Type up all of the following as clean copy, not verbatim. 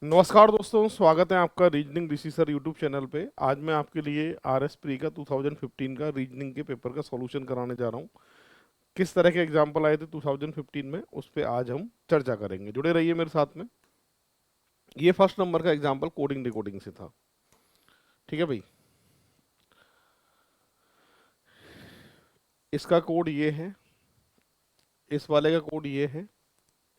नमस्कार दोस्तों, स्वागत है आपका रीजनिंग ऋषि सर यूट्यूब चैनल पे। आज मैं आपके लिए आरएस प्री का 2015 का रीजनिंग के पेपर का सॉल्यूशन कराने जा रहा हूँ। किस तरह के एग्जाम्पल आए थे 2015 में, उस पे आज हम चर्चा करेंगे। जुड़े रहिए मेरे साथ में। ये फर्स्ट नंबर का एग्जाम्पल कोडिंग डिकोडिंग से था। ठीक है भाई, इसका कोड ये है, इस वाले का कोड ये है,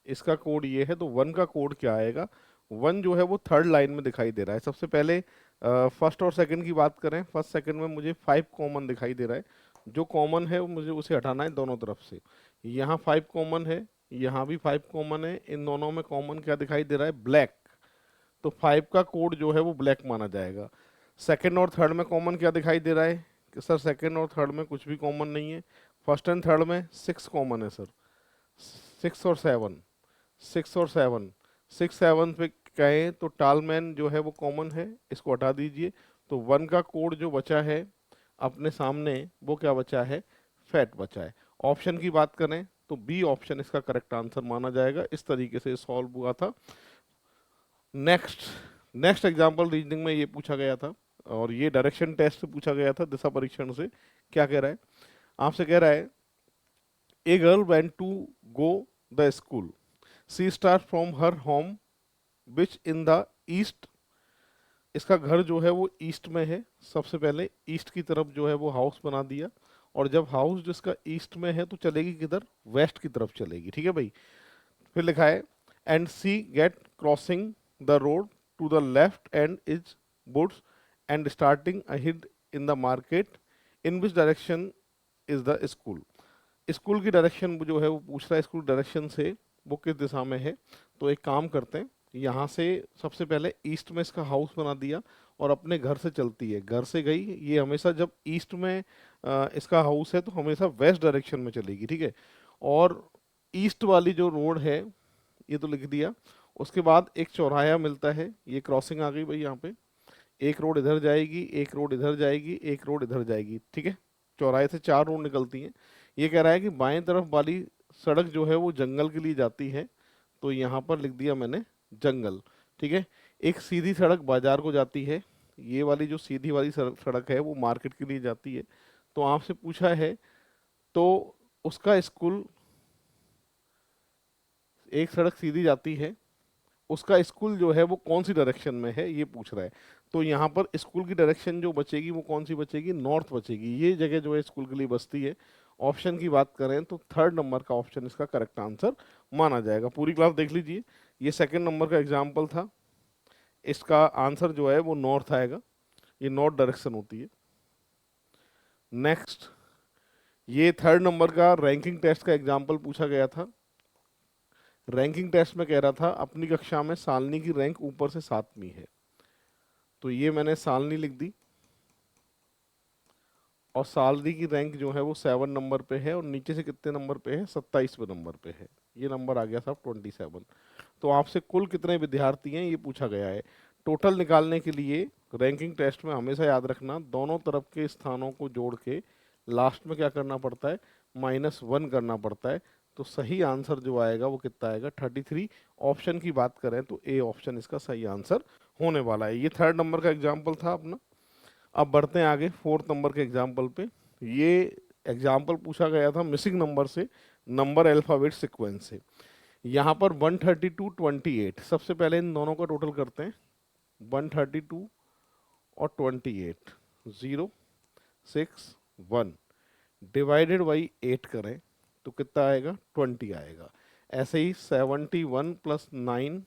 इसका कोड ये है। तो वन का कोड क्या आएगा? वन जो है वो थर्ड लाइन में दिखाई दे रहा है। सबसे पहले फर्स्ट और सेकंड की बात करें। फर्स्ट सेकंड में मुझे 5 कॉमन दिखाई दे रहा है। जो कॉमन है वो मुझे उसे हटाना है दोनों तरफ से। यहाँ 5 कॉमन है, यहाँ भी 5 कॉमन है। इन दोनों में कॉमन क्या दिखाई दे रहा है? ब्लैक। तो 5 का कोड जो है वो ब्लैक माना जाएगा। सेकंड और थर्ड में कॉमन क्या दिखाई दे रहा है? कि सर सेकंड और थर्ड में कुछ भी कॉमन नहीं है। फर्स्ट एंड थर्ड में 6 कॉमन है सर। 6 और 7, 6 और 7, 6 7 पे कहें तो टालमैन जो है वो कॉमन है, इसको हटा दीजिए। तो वन का कोड जो बचा है अपने सामने वो क्या बचा है? फैट बचा है। ऑप्शन की बात करें तो बी ऑप्शन इसका करेक्ट आंसर माना जाएगा। इस तरीके से सॉल्व हुआ था। नेक्स्ट नेक्स्ट एग्जांपल रीजनिंग में ये पूछा गया था, और ये डायरेक्शन टेस्ट से पूछा गया था, दिशा परीक्षण से। क्या कह रहा है? आपसे कह रहा है a girl went to go the school, she start from her home which in the east. इसका घर जो है वो ईस्ट में है। सबसे पहले ईस्ट की तरफ जो है वो हाउस बना दिया, और जब हाउस जिसका ईस्ट में है तो चलेगी किधर? वेस्ट की तरफ चलेगी। ठीक है भाई। फिर लिखा है and she get crossing the road to the left and is woods and starting ahead in the market in which direction is the school. School की डायरेक्शन जो है वो पूछ रहा है, स्कूल डायरेक्शन से वो किस दिशा में है। तो एक काम करते हैं, यहाँ से सबसे पहले ईस्ट में इसका हाउस बना दिया और अपने घर से चलती है। घर से गई, ये हमेशा जब ईस्ट में इसका हाउस है तो हमेशा वेस्ट डायरेक्शन में चलेगी। ठीक है। और ईस्ट वाली जो रोड है ये तो लिख दिया। उसके बाद एक चौराहा मिलता है, ये क्रॉसिंग आ गई भाई। यहाँ पे एक रोड इधर जाएगी, एक रोड इधर जाएगी, एक रोड इधर जाएगी। ठीक है। चौराहे से 4 रोड निकलती हैं। ये कह रहा है कि बाएं तरफ वाली सड़क जो है वो जंगल के लिए जाती है। तो यहाँ पर लिख दिया मैंने जंगल। ठीक है। एक सीधी सड़क बाजार को जाती है। ये वाली जो सीधी वाली सड़क है वो मार्केट के लिए जाती है। तो आपसे पूछा है तो उसका स्कूल, एक सड़क सीधी जाती है, उसका स्कूल जो है वो कौन सी डायरेक्शन में है ये पूछ रहा है। तो यहाँ पर स्कूल की डायरेक्शन जो बचेगी वो कौन सी बचेगी? नॉर्थ बचेगी। ये जगह जो है स्कूल के लिए बचती है। ऑप्शन की बात करें तो थर्ड नंबर का ऑप्शन इसका करेक्ट आंसर माना जाएगा। पूरी क्लास देख लीजिए। ये सेकंड नंबर का एग्जाम्पल था। इसका आंसर जो है वो नॉर्थ आएगा। ये नॉर्थ डायरेक्शन होती है। नेक्स्ट, ये थर्ड नंबर का रैंकिंग टेस्ट का एग्जाम्पल पूछा गया था। रैंकिंग टेस्ट में कह रहा था अपनी कक्षा में सालनी की रैंक ऊपर से 7वीं है। तो ये मैंने सालनी लिख दी, और सालनी की रैंक जो है वो 7 नंबर पे है, और नीचे से कितने नंबर पे है? 27वें नंबर पे है। ये नंबर आ गया साहब 27। तो आपसे कुल कितने विद्यार्थी हैं ये पूछा गया है। टोटल निकालने के लिए रैंकिंग टेस्ट में हमेशा याद रखना, दोनों तरफ के स्थानों को जोड़ के लास्ट में क्या करना पड़ता है? -1 करना पड़ता है। तो सही आंसर जो आएगा वो कितना आएगा? 33। ऑप्शन की बात करें तो ए ऑप्शन इसका सही आंसर होने वाला है। ये थर्ड नंबर का एग्जाम्पल था अपना। अब बढ़ते हैं आगे फोर्थ नंबर के एग्जाम्पल पे। ये एग्जाम्पल पूछा गया था मिसिंग नंबर से, नंबर अल्फाबेट सीक्वेंस से। यहाँ पर 132 28। सबसे पहले इन दोनों का टोटल करते हैं। 132 और 28, 0 6 1 डिवाइडेड बाई 8 करें तो कितना आएगा? 20 आएगा। ऐसे ही 71 प्लस 9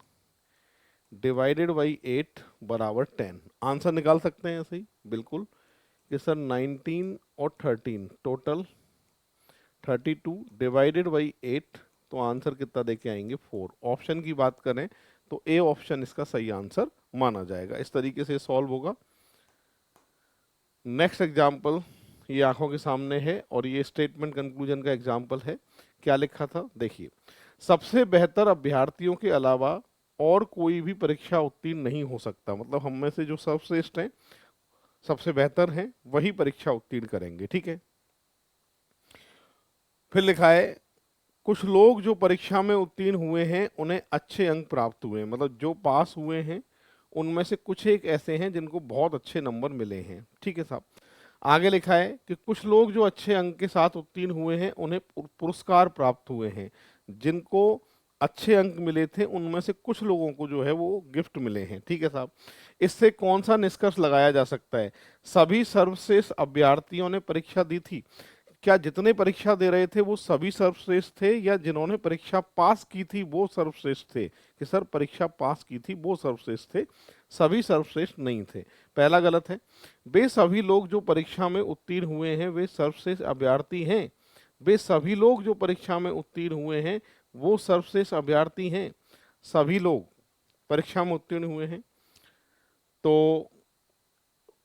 डिवाइडेड बाई 8 बराबर 10। आंसर निकाल सकते हैं ऐसे ही बिल्कुल कि सर 19 और 13 टोटल 32 डिवाइडेड बाई 8। तो आंसर कितना देके आएंगे? 4। ऑप्शन की बात करें तो ए ऑप्शन इसका सही आंसर माना जाएगा। इस तरीके से सॉल्व होगा। नेक्स्ट एग्जाम्पल ये आंखों के सामने है, और ये स्टेटमेंट कंक्लूजन का एग्जाम्पल है। क्या लिखा था देखिए, सबसे बेहतर अभ्यर्थियों के अलावा और कोई भी परीक्षा उत्तीर्ण नहीं हो सकता। मतलब हम में से जो सर्वश्रेष्ठ हैं, सबसे बेहतर हैं, वही परीक्षा उत्तीर्ण करेंगे। ठीक है। फिर लिखा है कुछ लोग जो परीक्षा में उत्तीर्ण हुए हैं उन्हें अच्छे अंक प्राप्त हुए हैं, मतलब जो पास हुए हैं उनमें से कुछ एक ऐसे हैं जिनको बहुत अच्छे नंबर मिले हैं। ठीक है साहब। आगे लिखा है कि कुछ लोग जो अच्छे अंक के साथ उत्तीर्ण हुए हैं उन्हें पुरस्कार प्राप्त हुए हैं। जिनको अच्छे अंक मिले थे उनमें से कुछ लोगों को जो है वो गिफ्ट मिले हैं। ठीक है साहब। इससे कौन सा निष्कर्ष लगाया जा सकता है? सभी सर्वश्रेष्ठ अभ्यर्थियों ने परीक्षा दी थी। क्या जितने परीक्षा दे रहे थे वो सभी सर्वश्रेष्ठ थे, या जिन्होंने परीक्षा पास की थी वो सर्वश्रेष्ठ थे? कि सर परीक्षा पास की थी वो सर्वश्रेष्ठ थे, सभी सर्वश्रेष्ठ नहीं थे। पहला गलत है। वे सभी लोग जो परीक्षा में उत्तीर्ण हुए हैं वे सर्वश्रेष्ठ अभ्यर्थी हैं। वे सभी लोग जो परीक्षा में उत्तीर्ण हुए हैं वो सर्वश्रेष्ठ अभ्यर्थी हैं। सभी लोग परीक्षा में उत्तीर्ण हुए हैं। तो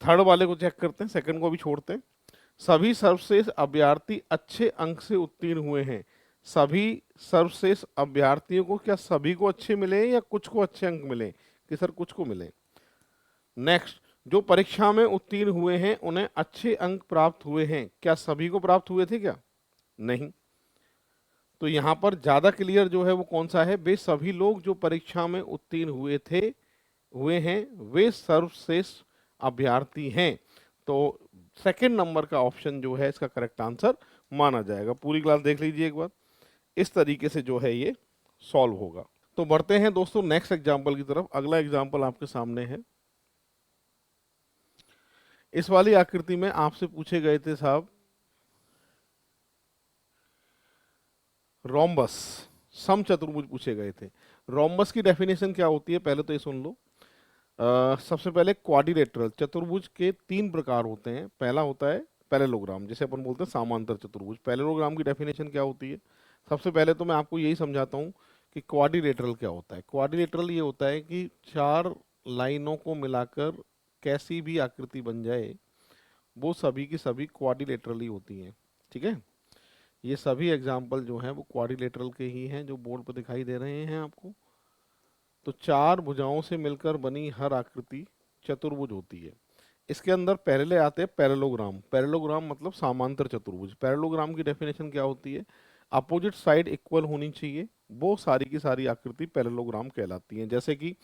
थर्ड वाले को चेक करते हैं, सेकंड को भी छोड़ते हैं। सभी सर्वश्रेष्ठ अभ्यर्थी अच्छे अंक से उत्तीर्ण हुए हैं। सभी सर्वश्रेष्ठ अभ्यर्थियों को क्या सभी को अच्छे मिले या कुछ को अच्छे अंक मिले? कि सर कुछ को मिले। नेक्स्ट, जो परीक्षा में उत्तीर्ण हुए हैं उन्हें अच्छे अंक प्राप्त हुए हैं। क्या सभी को प्राप्त हुए थे क्या? नहीं। तो यहां पर ज्यादा क्लियर जो है वो कौन सा है? वे सभी लोग जो परीक्षा में उत्तीर्ण हुए हैं वे सर्वश्रेष्ठ अभ्यर्थी हैं। तो सेकंड नंबर का ऑप्शन जो है इसका करेक्ट आंसर माना जाएगा। पूरी क्लास देख लीजिए एक बार, इस तरीके से जो है ये सॉल्व होगा। तो बढ़ते हैं दोस्तों नेक्स्ट एग्जांपल की तरफ। अगला एग्जांपल आपके सामने है। इस वाली आकृति में आपसे पूछे गए थे साहब रोम्बस, समचतुर्भुज पूछे गए थे। रोम्बस की डेफिनेशन क्या होती है पहले तो ये सुन लो। सबसे पहले क्वाड्रिलेटरल चतुर्भुज के तीन प्रकार होते हैं। पहला होता है पैरेललोग्राम, जिसे अपन बोलते हैं समांतर चतुर्भुज। पैरेललोग्राम की डेफिनेशन क्या होती है? सबसे पहले तो मैं आपको यही समझाता हूँ कि क्वाड्रिलेटरल क्या होता है। क्वाड्रिलेटरल ये होता है कि चार लाइनों को मिलाकर कैसी भी आकृति बन जाए वो सभी की सभी क्वाड्रिलेटरल ही होती हैं। ठीक है। ये सभी एग्जाम्पल जो हैं वो क्वाड्रिलेटरल के ही हैं जो बोर्ड पर दिखाई दे रहे हैं आपको। तो चार भुजाओं से मिलकर बनी हर आकृति चतुर्भुज होती है। इसके अंदर पहले आते हैं पैरेललोग्राम। पैरेललोग्राम मतलब समांतर चतुर्भुज। पैरेललोग्राम की डेफिनेशन क्या होती है? अपोजिट साइड इक्वल होनी चाहिए, वो सारी की सारी आकृति पैरेललोग्राम कहलाती हैं। जैसे कि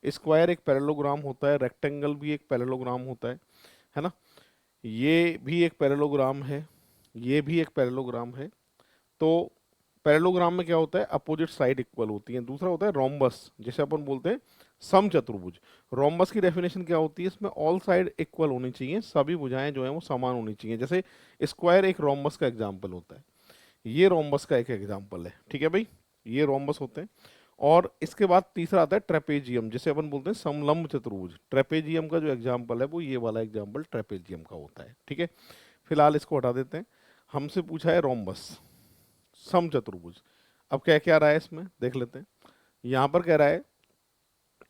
स्क्वायर एक पैरेललोग्राम होता है, रेक्टेंगल भी एक पैरेललोग्राम होता है ना। ये भी एक पैरेललोग्राम है, ये भी एक पैरेललोग्राम है। तो पैरेललोग्राम में क्या होता है? अपोजिट साइड इक्वल होती है। दूसरा होता है रोम्बस, जिसे अपन बोलते हैं समचतुर्भुज। रोम्बस की डेफिनेशन क्या होती है? इसमें ऑल साइड इक्वल होनी चाहिए, सभी भुजाएं जो हैं वो समान होनी चाहिए। जैसे स्क्वायर एक रोम्बस का एग्जाम्पल होता है, ये रोम्बस का एक एग्जाम्पल है। ठीक है भाई, ये रोम्बस होते हैं। और इसके बाद तीसरा आता है ट्रेपेजियम, जिसे अपन बोलते हैं समलंब चतुर्भुज। ट्रेपेजियम का जो एग्जाम्पल है वो ये वाला एग्जाम्पल ट्रेपेजियम का होता है। ठीक है, फिलहाल इसको हटा देते हैं। हमसे पूछा है रोम्बस, समचतुर्भुज। अब क्या क्या रहा है इसमें देख लेते हैं। यहां पर कह रहा है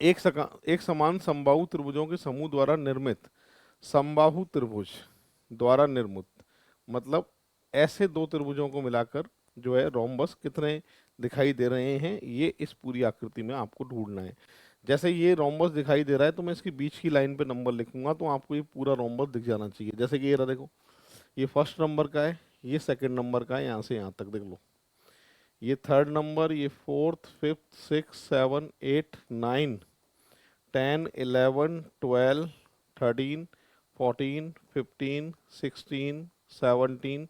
एक समान समबाहु त्रिभुजों के समूह द्वारा निर्मित, समबाहु त्रिभुज द्वारा निर्मित मतलब ऐसे दो त्रिभुजों को मिलाकर जो है रोम्बस कितने दिखाई दे रहे हैं, ये इस पूरी आकृति में आपको ढूंढना है। जैसे ये रोम्बस दिखाई दे रहा है तो मैं इसकी बीच की लाइन पे नंबर लिखूंगा तो आपको ये पूरा रोम्बस दिख जाना चाहिए। जैसे कि ये रहा, देखो ये फर्स्ट नंबर का है, ये सेकंड नंबर का है, यहाँ से यहाँ तक देख लो। ये थर्ड नंबर, ये fourth, fifth, six, seven, eight, nine, 10, 11, 12, 13, 14, 15, 16, 17,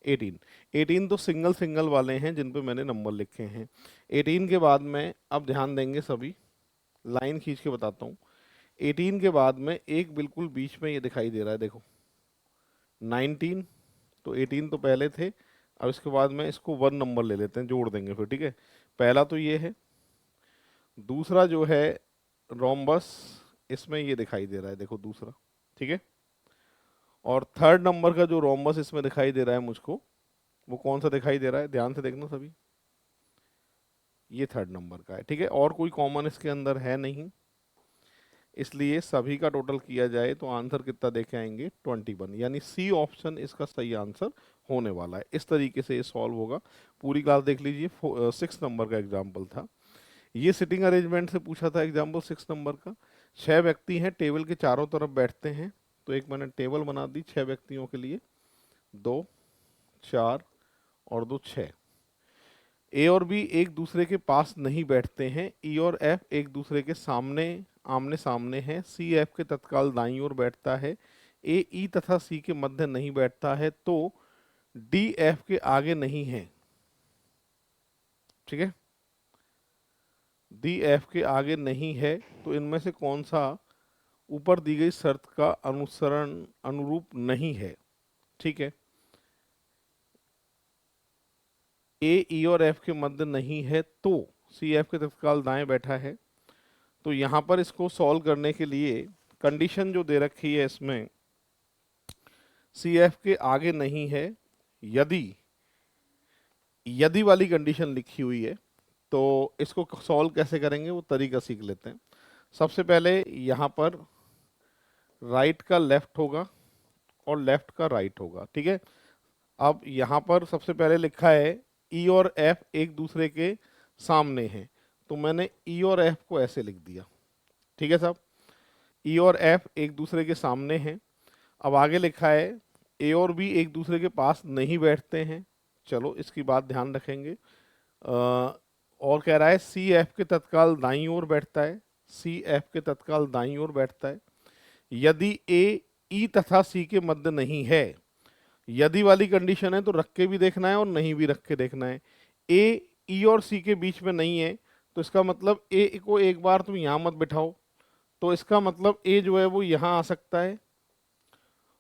18। 18 तो सिंगल सिंगल वाले हैं जिन पे मैंने नंबर लिखे हैं। 18 के बाद में अब ध्यान देंगे सभी, लाइन खींच के बताता हूँ। 18 के बाद में एक बिल्कुल बीच में ये दिखाई दे रहा है, देखो 19। तो 18 तो पहले थे, अब इसके बाद में इसको वन नंबर ले लेते हैं, जोड़ देंगे फिर। ठीक है, पहला तो ये है। दूसरा जो है रोम्बस, इसमें ये दिखाई दे रहा है, देखो दूसरा। ठीक है, और थर्ड नंबर का जो रोम्बस इसमें दिखाई दे रहा है मुझको, वो कौन सा दिखाई दे रहा है? ध्यान से देखना सभी, ये थर्ड नंबर का है। ठीक है, और कोई कॉमन इसके अंदर है नहीं, इसलिए सभी का टोटल किया जाए तो आंसर कितना देखे आएंगे? 21। यानी सी ऑप्शन इसका सही आंसर होने वाला है। इस तरीके से ये सॉल्व होगा। पूरी क्लास देख लीजिए। 6 नंबर का एग्जाम्पल था ये। सिटिंग अरेंजमेंट से पूछा था एग्जाम्पल 6 नंबर का। 6 व्यक्ति हैं, टेबल के चारों तरफ बैठते हैं। तो एक मैंने टेबल बना दी 6 व्यक्तियों के लिए, 2, 4 और 2, 6। ए और बी एक दूसरे के पास नहीं बैठते हैं, ई और एफ एक दूसरे के सामने आमने सामने हैं, सी एफ के तत्काल दाईं ओर बैठता है, ए ई तथा सी के मध्य नहीं बैठता है, तो डी एफ के आगे नहीं है। ठीक है, डी एफ के आगे नहीं है, तो इनमें से कौन सा ऊपर दी गई शर्त का अनुरूप नहीं है। ठीक है, ए ई और एफ के मध्य नहीं है तो सी एफ के तत्काल दाएं बैठा है। तो यहां पर इसको सॉल्व करने के लिए कंडीशन जो दे रखी है इसमें, सी एफ के आगे नहीं है, यदि यदि वाली कंडीशन लिखी हुई है। तो इसको सॉल्व कैसे करेंगे वो तरीका सीख लेते हैं। सबसे पहले यहाँ पर राइट का लेफ्ट होगा और लेफ्ट का राइट होगा। ठीक है, अब यहाँ पर सबसे पहले लिखा है ई और एफ एक दूसरे के सामने हैं, तो मैंने ई और एफ को ऐसे लिख दिया। ठीक है साहब, ई और एफ एक दूसरे के सामने हैं। अब आगे लिखा है ए और बी एक दूसरे के पास नहीं बैठते हैं, चलो इसकी बात ध्यान रखेंगे। और कह रहा है सी एफ के तत्काल दाईं ओर बैठता है, सी एफ के तत्काल दाईं ओर बैठता है, यदि ए ई तथा सी के मध्य नहीं है। यदि वाली कंडीशन है तो रख के भी देखना है और नहीं भी रख के देखना है। ए ई और सी के बीच में नहीं है, तो इसका मतलब ए को एक बार तुम यहां मत बिठाओ, तो इसका मतलब ए जो है वो यहां आ सकता है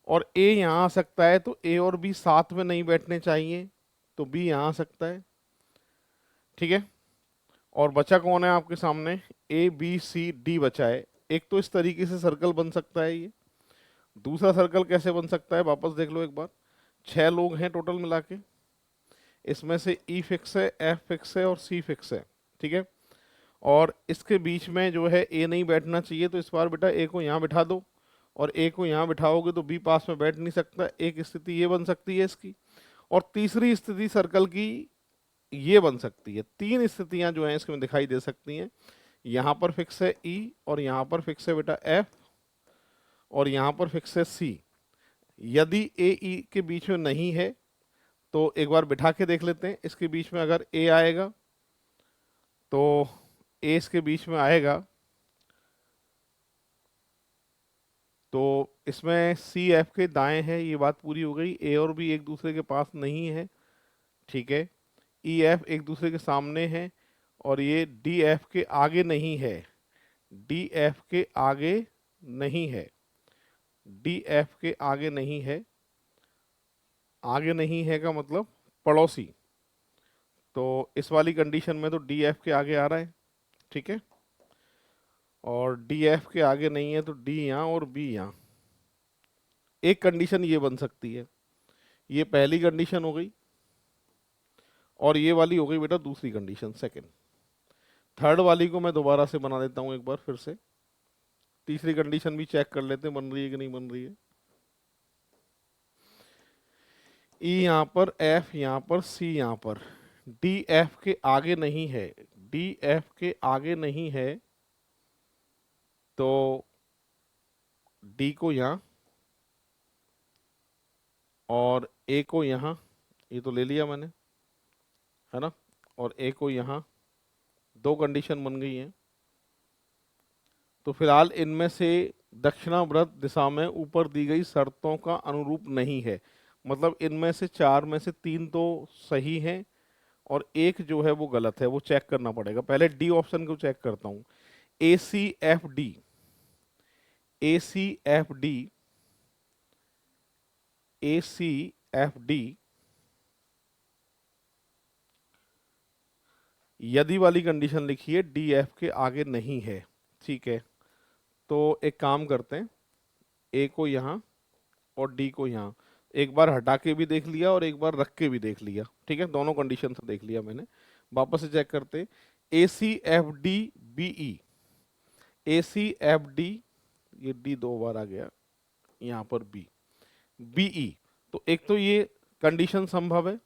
और ए यहां आ सकता है, तो ए और बी साथ में नहीं बैठने चाहिए, तो बी यहां आ सकता है। ठीक है, और बचा कौन है आपके सामने, ए बी सी डी बचा है। एक तो इस तरीके से सर्कल बन सकता है ये, दूसरा सर्कल कैसे बन सकता है वापस देख लो एक बार। 6 लोग हैं टोटल मिला के, इसमें से ई फिक्स है, एफ फिक्स है और सी फिक्स है। ठीक है, और इसके बीच में जो है ए नहीं बैठना चाहिए, तो इस बार बेटा ए को यहाँ बिठा दो, और ए को यहाँ बिठाओगे तो बी पास में बैठ नहीं सकता। एक स्थिति ये बन सकती है इसकी, और तीसरी स्थिति सर्कल की ये बन सकती है। 3 स्थितियां जो हैं इसमें दिखाई दे सकती हैं। यहाँ पर फिक्स है ई, और यहाँ पर फिक्स है बेटा एफ, और यहाँ पर फिक्स है सी। यदि ए ई के बीच में नहीं है तो एक बार बिठा के देख लेते हैं। इसके बीच में अगर ए आएगा तो ए इसके बीच में आएगा, तो इसमें सी एफ के दाएं है, ये बात पूरी हो गई। ए और बी एक दूसरे के पास नहीं है, ठीक है। ई एफ एक दूसरे के सामने है, और ये डी एफ के आगे नहीं है, डी एफ के आगे नहीं है, डी एफ के आगे नहीं है। आगे नहीं है का मतलब पड़ोसी, तो इस वाली कंडीशन में तो डी एफ के आगे आ रहा है। ठीक है, और डी एफ के आगे नहीं है तो डी यहाँ और बी यहाँ। एक कंडीशन ये बन सकती है, ये पहली कंडीशन हो गई, और ये वाली हो गई बेटा दूसरी कंडीशन, सेकंड। थर्ड वाली को मैं दोबारा से बना देता हूँ एक बार फिर से। तीसरी कंडीशन भी चेक कर लेते हैं बन रही है कि नहीं बन रही है। ई यहाँ पर, एफ यहाँ पर, सी यहाँ पर, डी एफ के आगे नहीं है, डी एफ के आगे नहीं है, तो डी को यहाँ और ए को यहाँ, ये तो ले लिया मैंने, है ना, और ए को यहाँ। 2 कंडीशन बन गई हैं। तो फिलहाल इनमें से दक्षिणावर्त दिशा में ऊपर दी गई शर्तों का अनुरूप नहीं है। मतलब इनमें से 4 में से 3 तो सही हैं और एक जो है वो गलत है, वो चेक करना पड़ेगा। पहले डी ऑप्शन को चेक करता हूँ। ए सी एफ डी, ए सी एफ डी, ए सी एफ डी, यदि वाली कंडीशन लिखी है डी एफ के आगे नहीं है। ठीक है, तो एक काम करते हैं, ए को यहाँ और डी को यहाँ एक बार हटा के भी देख लिया और एक बार रख के भी देख लिया। ठीक है, दोनों कंडीशन से देख लिया मैंने। वापस से चेक करते हैं, A C F D B E, A C F D, ये डी 2 बार आ गया, यहाँ पर बी, बी ई। तो एक तो ये कंडीशन संभव है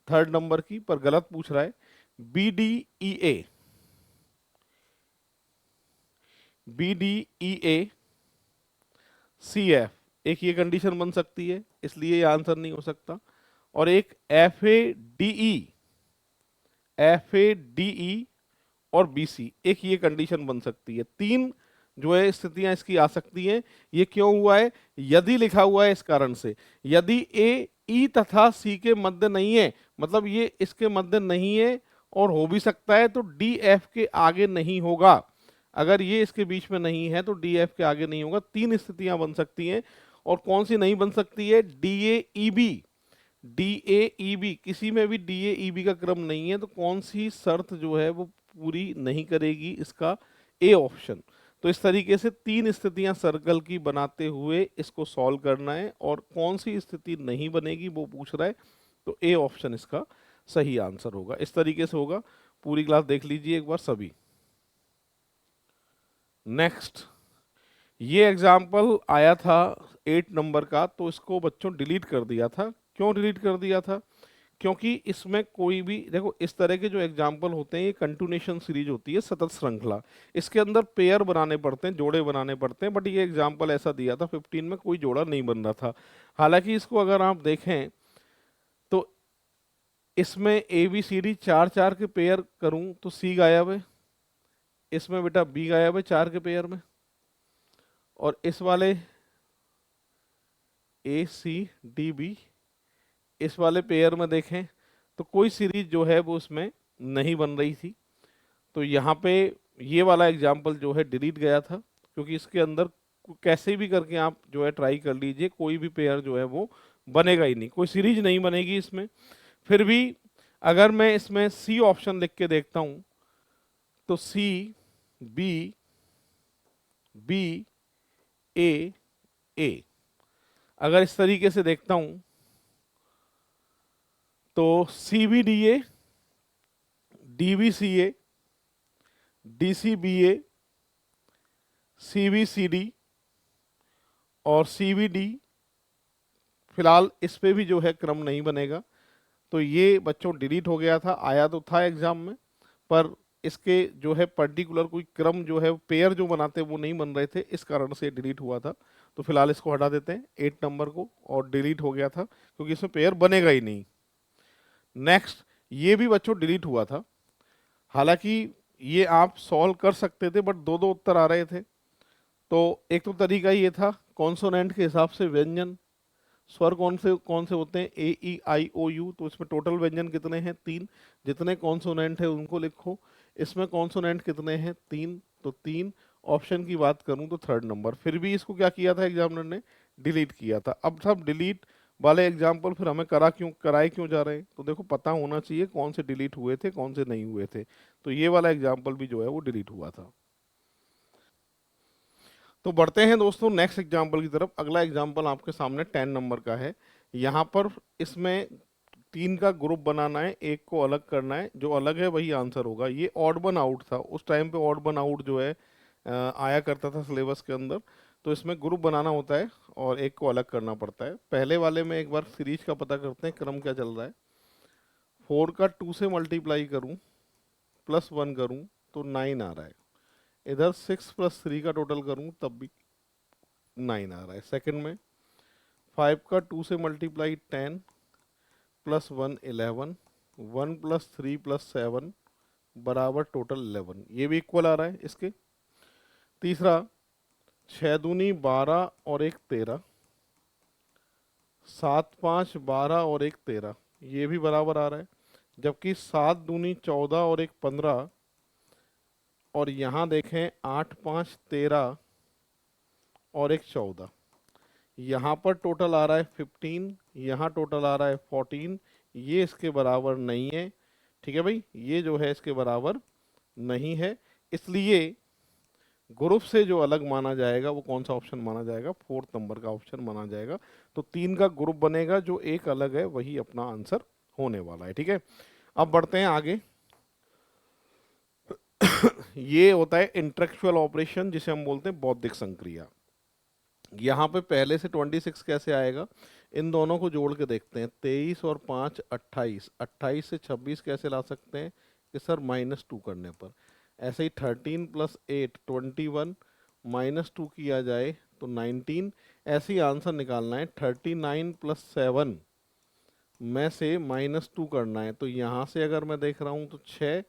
थर्ड नंबर की, पर गलत पूछ रहा है। B D E A, B D E A C F, एक ये कंडीशन बन सकती है, इसलिए ये आंसर नहीं हो सकता। और एक F A D E, FADE और BC, एक ये कंडीशन बन सकती है। तीन जो है स्थितियां इसकी आ सकती हैं। ये क्यों हुआ है? यदि लिखा हुआ है इस कारण से, यदि A E तथा C के मध्य नहीं है, मतलब ये इसके मध्य नहीं है और हो भी सकता है, तो D F के आगे नहीं होगा। अगर ये इसके बीच में नहीं है तो D F के आगे नहीं होगा। तीन स्थितियां बन सकती हैं। और कौन सी नहीं बन सकती है? DAEB। DAEB, किसी में भी DAEB का क्रम नहीं है, तो कौन सी शर्त जो है वो पूरी नहीं करेगी? इसका ए ऑप्शन। तो इस तरीके से तीन स्थितियां सर्कल की बनाते हुए इसको सॉल्व करना है, और कौन सी स्थिति नहीं बनेगी वो पूछ रहा है, तो ए ऑप्शन इसका सही आंसर होगा। इस तरीके से होगा। पूरी क्लास देख लीजिए एक बार सभी। नेक्स्ट, ये एग्जाम्पल आया था 8 नंबर का, तो इसको बच्चों डिलीट कर दिया था। क्यों डिलीट कर दिया था? क्योंकि इसमें कोई भी, देखो इस तरह के जो एग्जाम्पल होते हैं ये कंटिन्यूएशन सीरीज होती है, सतत श्रृंखला। इसके अंदर पेयर बनाने पड़ते हैं, जोड़े बनाने पड़ते हैं, बट ये एग्जाम्पल ऐसा दिया था 15 में कोई जोड़ा नहीं बन रहा था। हालांकि इसको अगर आप देखें तो इसमें ABCD चार चार के पेयर करूं तो C गायब है, इसमें बेटा B गायब है चार के पेयर में, और इस वाले ACDB इस वाले पेयर में देखें तो कोई सीरीज जो है वो उसमें नहीं बन रही थी। तो यहाँ पे ये वाला एग्जाम्पल जो है डिलीट गया था, क्योंकि इसके अंदर कैसे भी करके आप जो है ट्राई कर लीजिए, कोई भी पेयर जो है वो बनेगा ही नहीं, कोई सीरीज नहीं बनेगी इसमें। फिर भी अगर मैं इसमें C ऑप्शन लिख के देखता हूँ तो CBBA, अगर इस तरीके से देखता हूँ तो CBDA, DBCA, DCBA, CBCD और CBD, फिलहाल इस पे भी जो है क्रम नहीं बनेगा। तो ये बच्चों डिलीट हो गया था, आया तो था एग्जाम में, पर इसके जो है पर्टिकुलर कोई क्रम जो है पेयर जो बनाते वो नहीं बन रहे थे, इस कारण से डिलीट हुआ था। तो फिलहाल इसको हटा देते हैं 8 नंबर को, और डिलीट हो गया था क्योंकि इसमें पेयर बनेगा ही नहीं। नेक्स्ट, ये भी बच्चों डिलीट हुआ था। हालांकि ये आप सॉल्व कर सकते थे, बट दो दो उत्तर आ रहे थे। तो एक तो तरीका ये था, कॉन्सोनेंट के हिसाब से व्यंजन, स्वर कौन से होते हैं? A E I O U। तो इसमें टोटल व्यंजन कितने हैं? 3। जितने कॉन्सोनेंट है उनको लिखो। इसमें कॉन्सोनेंट कितने हैं? 3, तो 3। ऑप्शन की बात करूं तो थर्ड नंबर। फिर भी इसको क्या किया था एग्जामिनर ने? डिलीट किया था। अब सब डिलीट वाले एग्जाम्पल फिर हमें कराए क्यों जा रहे हैं? तो देखो पता होना चाहिए कौन से डिलीट हुए थे, कौन से नहीं हुए थे। तो ये वाला एग्जाम्पल भी जो है वो डिलीट हुआ था। तो बढ़ते हैं दोस्तों नेक्स्ट एग्जाम्पल की तरफ। अगला एग्जाम्पल आपके सामने 10 नंबर का है। यहाँ पर इसमें 3 का ग्रुप बनाना है, एक को अलग करना है, जो अलग है वही आंसर होगा। ये ऑड वन आउट था, उस टाइम पे ऑड वन आउट जो है आया करता था सिलेबस के अंदर। तो इसमें ग्रुप बनाना होता है और एक को अलग करना पड़ता है। पहले वाले में एक बार सीरीज का पता करते हैं, क्रम क्या चल रहा है। 4 का 2 से मल्टीप्लाई करूँ प्लस 1 करूँ तो 9 आ रहा है। इधर 6 प्लस 3 का टोटल करूँ तब भी 9 आ रहा है। सेकंड में 5 का 2 से मल्टीप्लाई 10 प्लस 1 11, 1 प्लस 3 प्लस 7 बराबर टोटल 11, ये भी इक्वल आ रहा है इसके। तीसरा 6 दूनी 12 और एक 13, 7 5 12 और एक 13, ये भी बराबर आ रहा है। जबकि 7 दूनी 14 और एक 15, और यहाँ देखें 8 5 13 और एक 14, यहाँ पर टोटल आ रहा है 15, यहाँ टोटल आ रहा है 14, ये इसके बराबर नहीं है। ठीक है भाई, ये जो है इसके बराबर नहीं है। इसलिए ग्रुप से जो अलग माना जाएगा वो कौन सा ऑप्शन माना जाएगा? 4 नंबर का ऑप्शन माना जाएगा। तो 3 का ग्रुप बनेगा, जो एक अलग है वही अपना आंसर होने वाला है। ठीक है, अब बढ़ते हैं आगे। ये होता है इंटेलेक्चुअल ऑपरेशन, जिसे हम बोलते हैं बौद्धिक संक्रिया। यहाँ पे पहले से 26 कैसे आएगा? इन दोनों को जोड़ के देखते हैं। 23 और 5 28, 28 से 26 कैसे ला सकते हैं? कि सर -2 करने पर। ऐसे ही 13 प्लस 8 21, -2 किया जाए तो 19। ऐसे ही आंसर निकालना है। 39 प्लस 7 में से -2 करना है। तो यहाँ से अगर मैं देख रहा हूँ तो 6,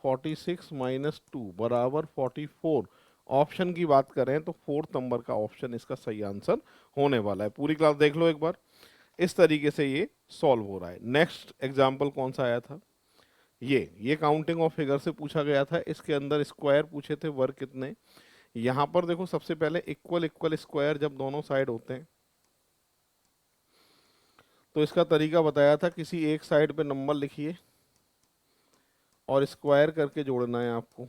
46 -2 बराबर 44। ऑप्शन की बात करें तो फोर्थ नंबर का ऑप्शन इसका सही आंसर होने वाला है। पूरी क्लास देख लो एक बार, इस तरीके से ये सॉल्व हो रहा है। नेक्स्ट एग्जाम्पल कौन सा आया था, ये काउंटिंग ऑफ फिगर से पूछा गया था। इसके अंदर स्क्वायर पूछे थे, वर्ग कितने। यहाँ पर देखो सबसे पहले इक्वल इक्वल स्क्वायर जब दोनों साइड होते हैं तो इसका तरीका बताया था, किसी एक साइड पे नंबर लिखिए और स्क्वायर करके जोड़ना है आपको।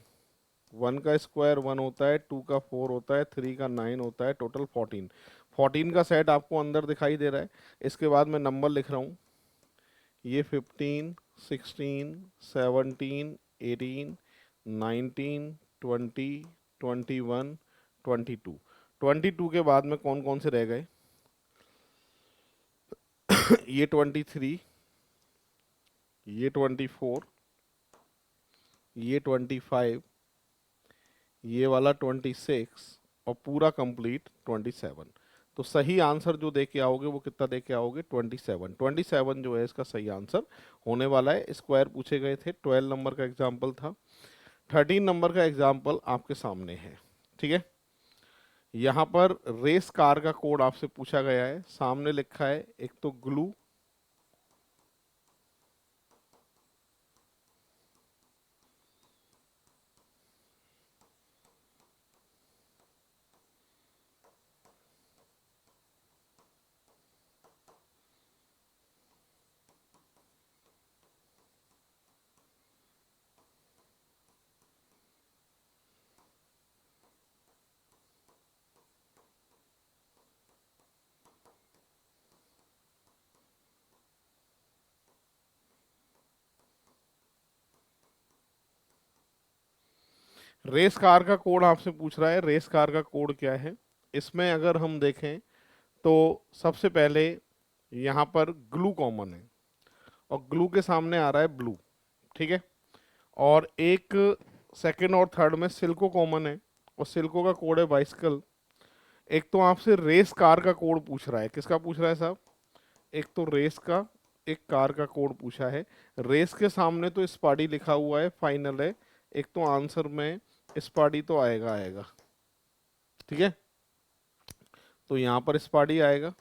1 का स्क्वायर 1 होता है, 2 का 4 होता है, 3 का 9 होता है, टोटल 14। 14 का सेट आपको अंदर दिखाई दे रहा है। इसके बाद मैं नंबर लिख रहा हूँ, ये 15, 16, 17, 18, 19, 20, 21, 22। 22 के बाद में कौन कौन से रह गए ये 23, ये 24, ये 25, ये वाला 26 और पूरा कंप्लीट 27। तो सही आंसर जो दे के आओगे वो कितना दे के आओगे, 27। 27 जो है इसका सही आंसर होने वाला है। स्क्वायर पूछे गए थे, 12 नंबर का एग्जाम्पल था। 13 नंबर का एग्जाम्पल आपके सामने है, ठीक है। यहाँ पर रेस कार का कोड आपसे पूछा गया है। सामने लिखा है एक तो ग्लू, रेस कार का कोड आपसे पूछ रहा है। रेस कार का कोड क्या है, इसमें अगर हम देखें तो सबसे पहले यहाँ पर ग्लू कॉमन है और ग्लू के सामने आ रहा है ब्लू, ठीक है। और एक सेकंड और थर्ड में सिल्को कॉमन है और सिल्को का कोड है बाइसिकल। एक तो आपसे रेस कार का कोड पूछ रहा है, किसका पूछ रहा है साहब, एक तो रेस का, एक कार का कोड पूछा है। रेस के सामने तो स्पाडी लिखा हुआ है, फाइनल है। एक तो आंसर में स्पाडी तो आएगा आएगा, ठीक है। तो यहाँ पर स्पाडी आएगा।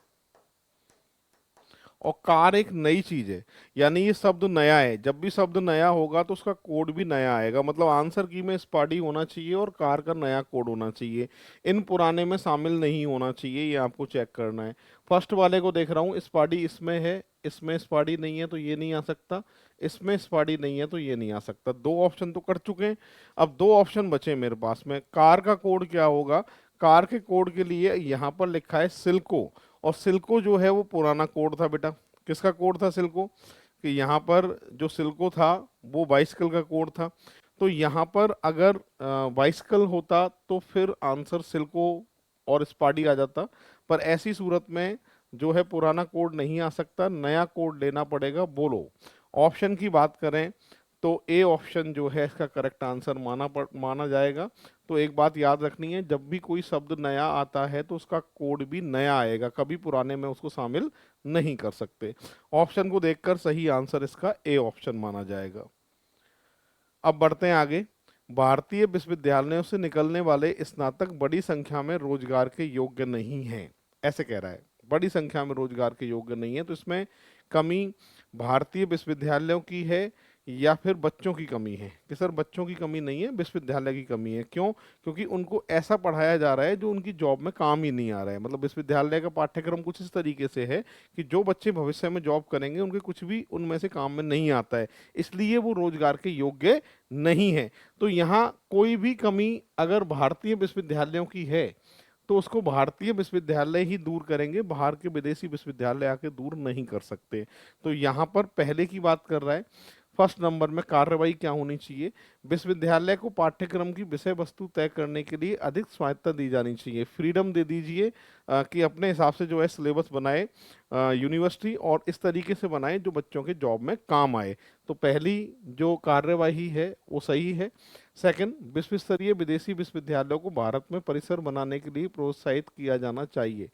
और कार एक नई चीज है, यानी ये शब्द नया है। जब भी शब्द नया होगा तो उसका कोड भी नया आएगा। मतलब आंसर की में स्पाडी होना चाहिए और कार का नया कोड होना चाहिए, इन पुराने में शामिल नहीं होना चाहिए। ये आपको चेक करना है। फर्स्ट वाले को देख रहा हूँ, स्पाडी इसमें है, इसमें स्पाडी नहीं है तो ये नहीं आ सकता, इसमें स्पाडी नहीं है तो ये नहीं आ सकता। दो ऑप्शन तो कर चुके हैं, अब दो ऑप्शन बचे मेरे पास में। कार का कोड क्या होगा, कार के कोड के लिए यहाँ पर लिखा है सिल्को, और सिल्को जो है वो पुराना कोड था बेटा। किसका कोड था सिल्को, कि यहाँ पर जो सिल्को था वो बाइसिकल का कोड था। तो यहाँ पर अगर बाइसिकल होता तो फिर आंसर सिल्को और स्पाडी आ जाता। पर ऐसी सूरत में जो है पुराना कोड नहीं आ सकता, नया कोड लेना पड़ेगा। बोलो, ऑप्शन की बात करें तो ए ऑप्शन जो है इसका करेक्ट आंसर माना जाएगा। तो एक बात याद रखनी है, जब भी कोई शब्द नया आता है तो उसका कोड भी नया आएगा, कभी पुराने में उसको शामिल नहीं कर सकते। ऑप्शन को देखकर सही आंसर इसका ए ऑप्शन माना जाएगा। अब बढ़ते हैं आगे। भारतीय विश्वविद्यालयों से निकलने वाले स्नातक बड़ी संख्या में रोजगार के योग्य नहीं हैं, ऐसे कह रहा है। बड़ी संख्या में रोजगार के योग्य नहीं है, तो इसमें कमी भारतीय विश्वविद्यालयों की है या फिर बच्चों की कमी है। कि सर बच्चों की कमी नहीं है, विश्वविद्यालय की कमी है। क्यों, क्योंकि उनको ऐसा पढ़ाया जा रहा है जो उनकी जॉब में काम ही नहीं आ रहा है। मतलब विश्वविद्यालय का पाठ्यक्रम कुछ इस तरीके से है कि जो बच्चे भविष्य में जॉब करेंगे उनके कुछ भी उनमें से काम में नहीं आता है, इसलिए वो रोजगार के योग्य नहीं है। तो यहाँ कोई भी कमी अगर भारतीय विश्वविद्यालयों की है तो उसको भारतीय विश्वविद्यालय ही दूर करेंगे, बाहर के विदेशी विश्वविद्यालय आके दूर नहीं कर सकते। तो यहाँ पर पहले की बात कर रहा है। फर्स्ट नंबर में कार्रवाई क्या होनी चाहिए, विश्वविद्यालय को पाठ्यक्रम की विषय वस्तु तय करने के लिए अधिक स्वायत्तता दी जानी चाहिए। फ्रीडम दे दीजिए कि अपने हिसाब से जो है सिलेबस बनाए यूनिवर्सिटी, और इस तरीके से बनाए जो बच्चों के जॉब में काम आए। तो पहली जो कार्यवाही है वो सही है। सेकंड, विश्व स्तरीय विदेशी विश्वविद्यालयों को भारत में परिसर बनाने के लिए प्रोत्साहित किया जाना चाहिए।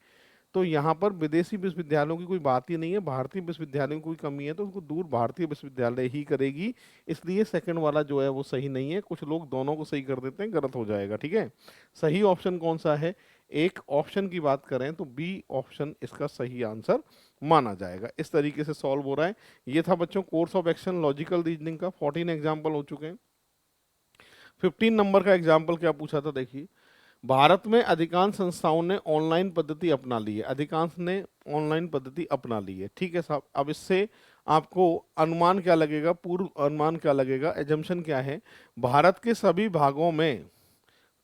तो यहाँ पर विदेशी विश्वविद्यालयों की कोई बात ही नहीं है, भारतीय विश्वविद्यालयों की कोई कमी है तो उसको दूर भारतीय विश्वविद्यालय ही करेगी, इसलिए सेकंड वाला जो है वो सही नहीं है। कुछ लोग दोनों को सही कर देते हैं, गलत हो जाएगा, ठीक है। सही ऑप्शन कौन सा है, एक ऑप्शन की बात करें तो बी ऑप्शन इसका सही आंसर माना जाएगा। इस तरीके से सॉल्व हो रहा है। ये था बच्चों course of action logical reasoning का, 14 एग्जाम्पल हो चुके हैं। 15 नंबर का एग्जाम्पल क्या पूछा था, देखिए, भारत में अधिकांश संस्थाओं ने ऑनलाइन पद्धति अपना ली है, अधिकांश ने ऑनलाइन पद्धति अपना ली है, ठीक है साहब। अब इससे आपको अनुमान क्या लगेगा, पूर्व अनुमान क्या लगेगा, एजम्पशन क्या है, भारत के सभी भागों में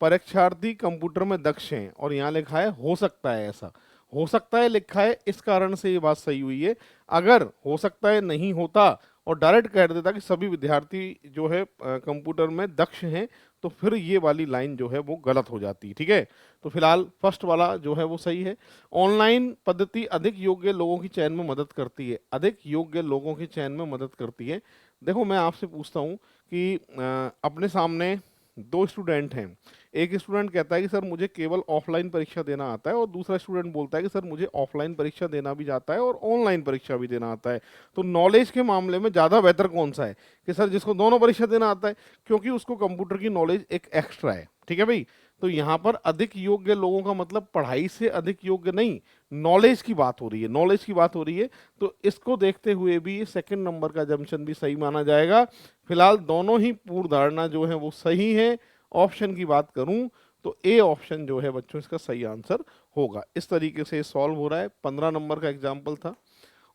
परीक्षार्थी कंप्यूटर में दक्ष हैं, और यहाँ लिखा है हो सकता है, ऐसा हो सकता है लिखा है, इस कारण से ये बात सही हुई है। अगर हो सकता है नहीं होता और डायरेक्ट कह देता कि सभी विद्यार्थी जो है कंप्यूटर में दक्ष हैं, तो फिर ये वाली लाइन जो है वो गलत हो जाती है, ठीक है। तो फिलहाल फर्स्ट वाला जो है वो सही है। ऑनलाइन पद्धति अधिक योग्य लोगों की चयन में मदद करती है, अधिक योग्य लोगों की चयन में मदद करती है। देखो मैं आपसे पूछता हूँ कि अपने सामने दो स्टूडेंट हैं, एक स्टूडेंट कहता है कि सर मुझे केवल ऑफलाइन परीक्षा देना आता है, और दूसरा स्टूडेंट बोलता है कि सर मुझे ऑफलाइन परीक्षा देना भी आता है और ऑनलाइन परीक्षा भी देना आता है। तो नॉलेज के मामले में ज़्यादा बेहतर कौन सा है, कि सर जिसको दोनों परीक्षा देना आता है, क्योंकि उसको कंप्यूटर की नॉलेज एक एक्स्ट्रा है, ठीक है भाई। तो यहाँ पर अधिक योग्य लोगों का मतलब पढ़ाई से अधिक योग्य नहीं, नॉलेज की बात हो रही है, नॉलेज की बात हो रही है। तो इसको देखते हुए भी सेकंड नंबर का जंक्शन भी सही माना जाएगा। फिलहाल दोनों ही पूर्व धारणा जो है वो सही है। ऑप्शन की बात करूं तो ए ऑप्शन जो है बच्चों इसका सही आंसर होगा। इस तरीके से सॉल्व हो रहा है। 15 नंबर का एग्जाम्पल था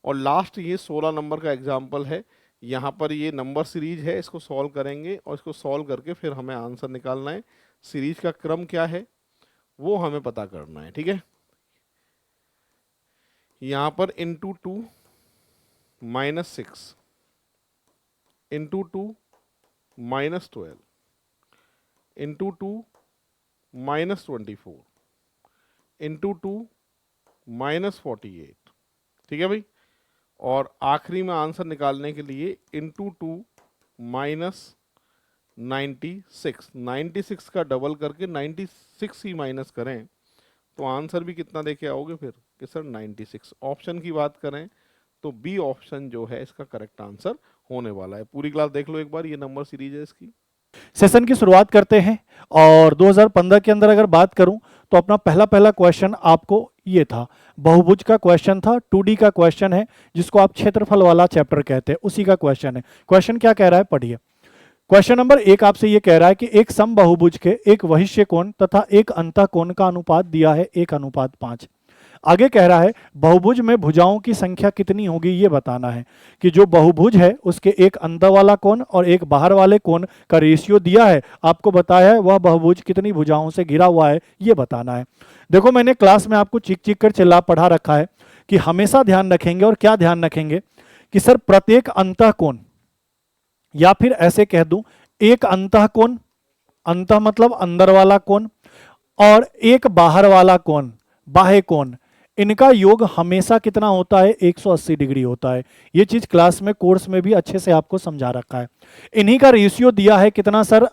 और लास्ट ये 16 नंबर का एग्जाम्पल है। यहाँ पर ये नंबर सीरीज है, इसको सॉल्व करेंगे और इसको सॉल्व करके फिर हमें आंसर निकालना है। सीरीज का क्रम क्या है वो हमें पता करना है, ठीक है। यहाँ पर इंटू 2 -6 इंटू 2 -12 इंटू 2 -24 इंटू 2 -48, ठीक है भाई। और आखिरी में आंसर निकालने के लिए इंटू 2 -96 96 का डबल करके 96 ही माइनस करें तो आंसर भी कितना देके आओगे फिर कि सर 96। ऑप्शन की बात करें तो बी ऑप्शन जो है इसका करेक्ट आंसर होने वाला है। पूरी क्लास देख लो एक बार, ये नंबर सीरीज है इसकी। सेशन की शुरुआत करते हैं और 2015 के अंदर अगर बात करूं तो अपना पहला क्वेश्चन आपको ये था, बहुभुज का क्वेश्चन था, 2D का क्वेश्चन है जिसको आप क्षेत्रफल वाला चैप्टर कहते हैं, उसी का क्वेश्चन है। क्वेश्चन क्या कह रहा है पढ़िए। क्वेश्चन नंबर 1 आपसे ये कह रहा है कि एक समबाहुभुज के एक वहिष्य कोण तथा एक अंतःकोण का अनुपात दिया है 1:5। आगे कह रहा है बहुभुज में भुजाओं की संख्या कितनी होगी ये बताना है, कि जो बहुभुज है उसके एक अंदर वाला कोण और एक बाहर वाले कोण का रेशियो दिया है, आपको बताया है वह बहुभुज कितनी भुजाओं से घिरा हुआ है ये बताना है। देखो मैंने क्लास में आपको चीख चीख कर चिल्ला पढ़ा रखा है कि हमेशा ध्यान रखेंगे, और क्या ध्यान रखेंगे कि सर प्रत्येक अंतःकोण, या फिर ऐसे कह दूं एक अंतःकोण, अंतः मतलब अंदर वाला कोण, और एक बाहर वाला कोण बाह्य कोण, इनका योग हमेशा कितना होता है 180 डिग्री होता है। ये चीज क्लास में कोर्स में भी अच्छे से आपको समझा रखा है। इन्हीं का रेशियो दिया है कितना सर,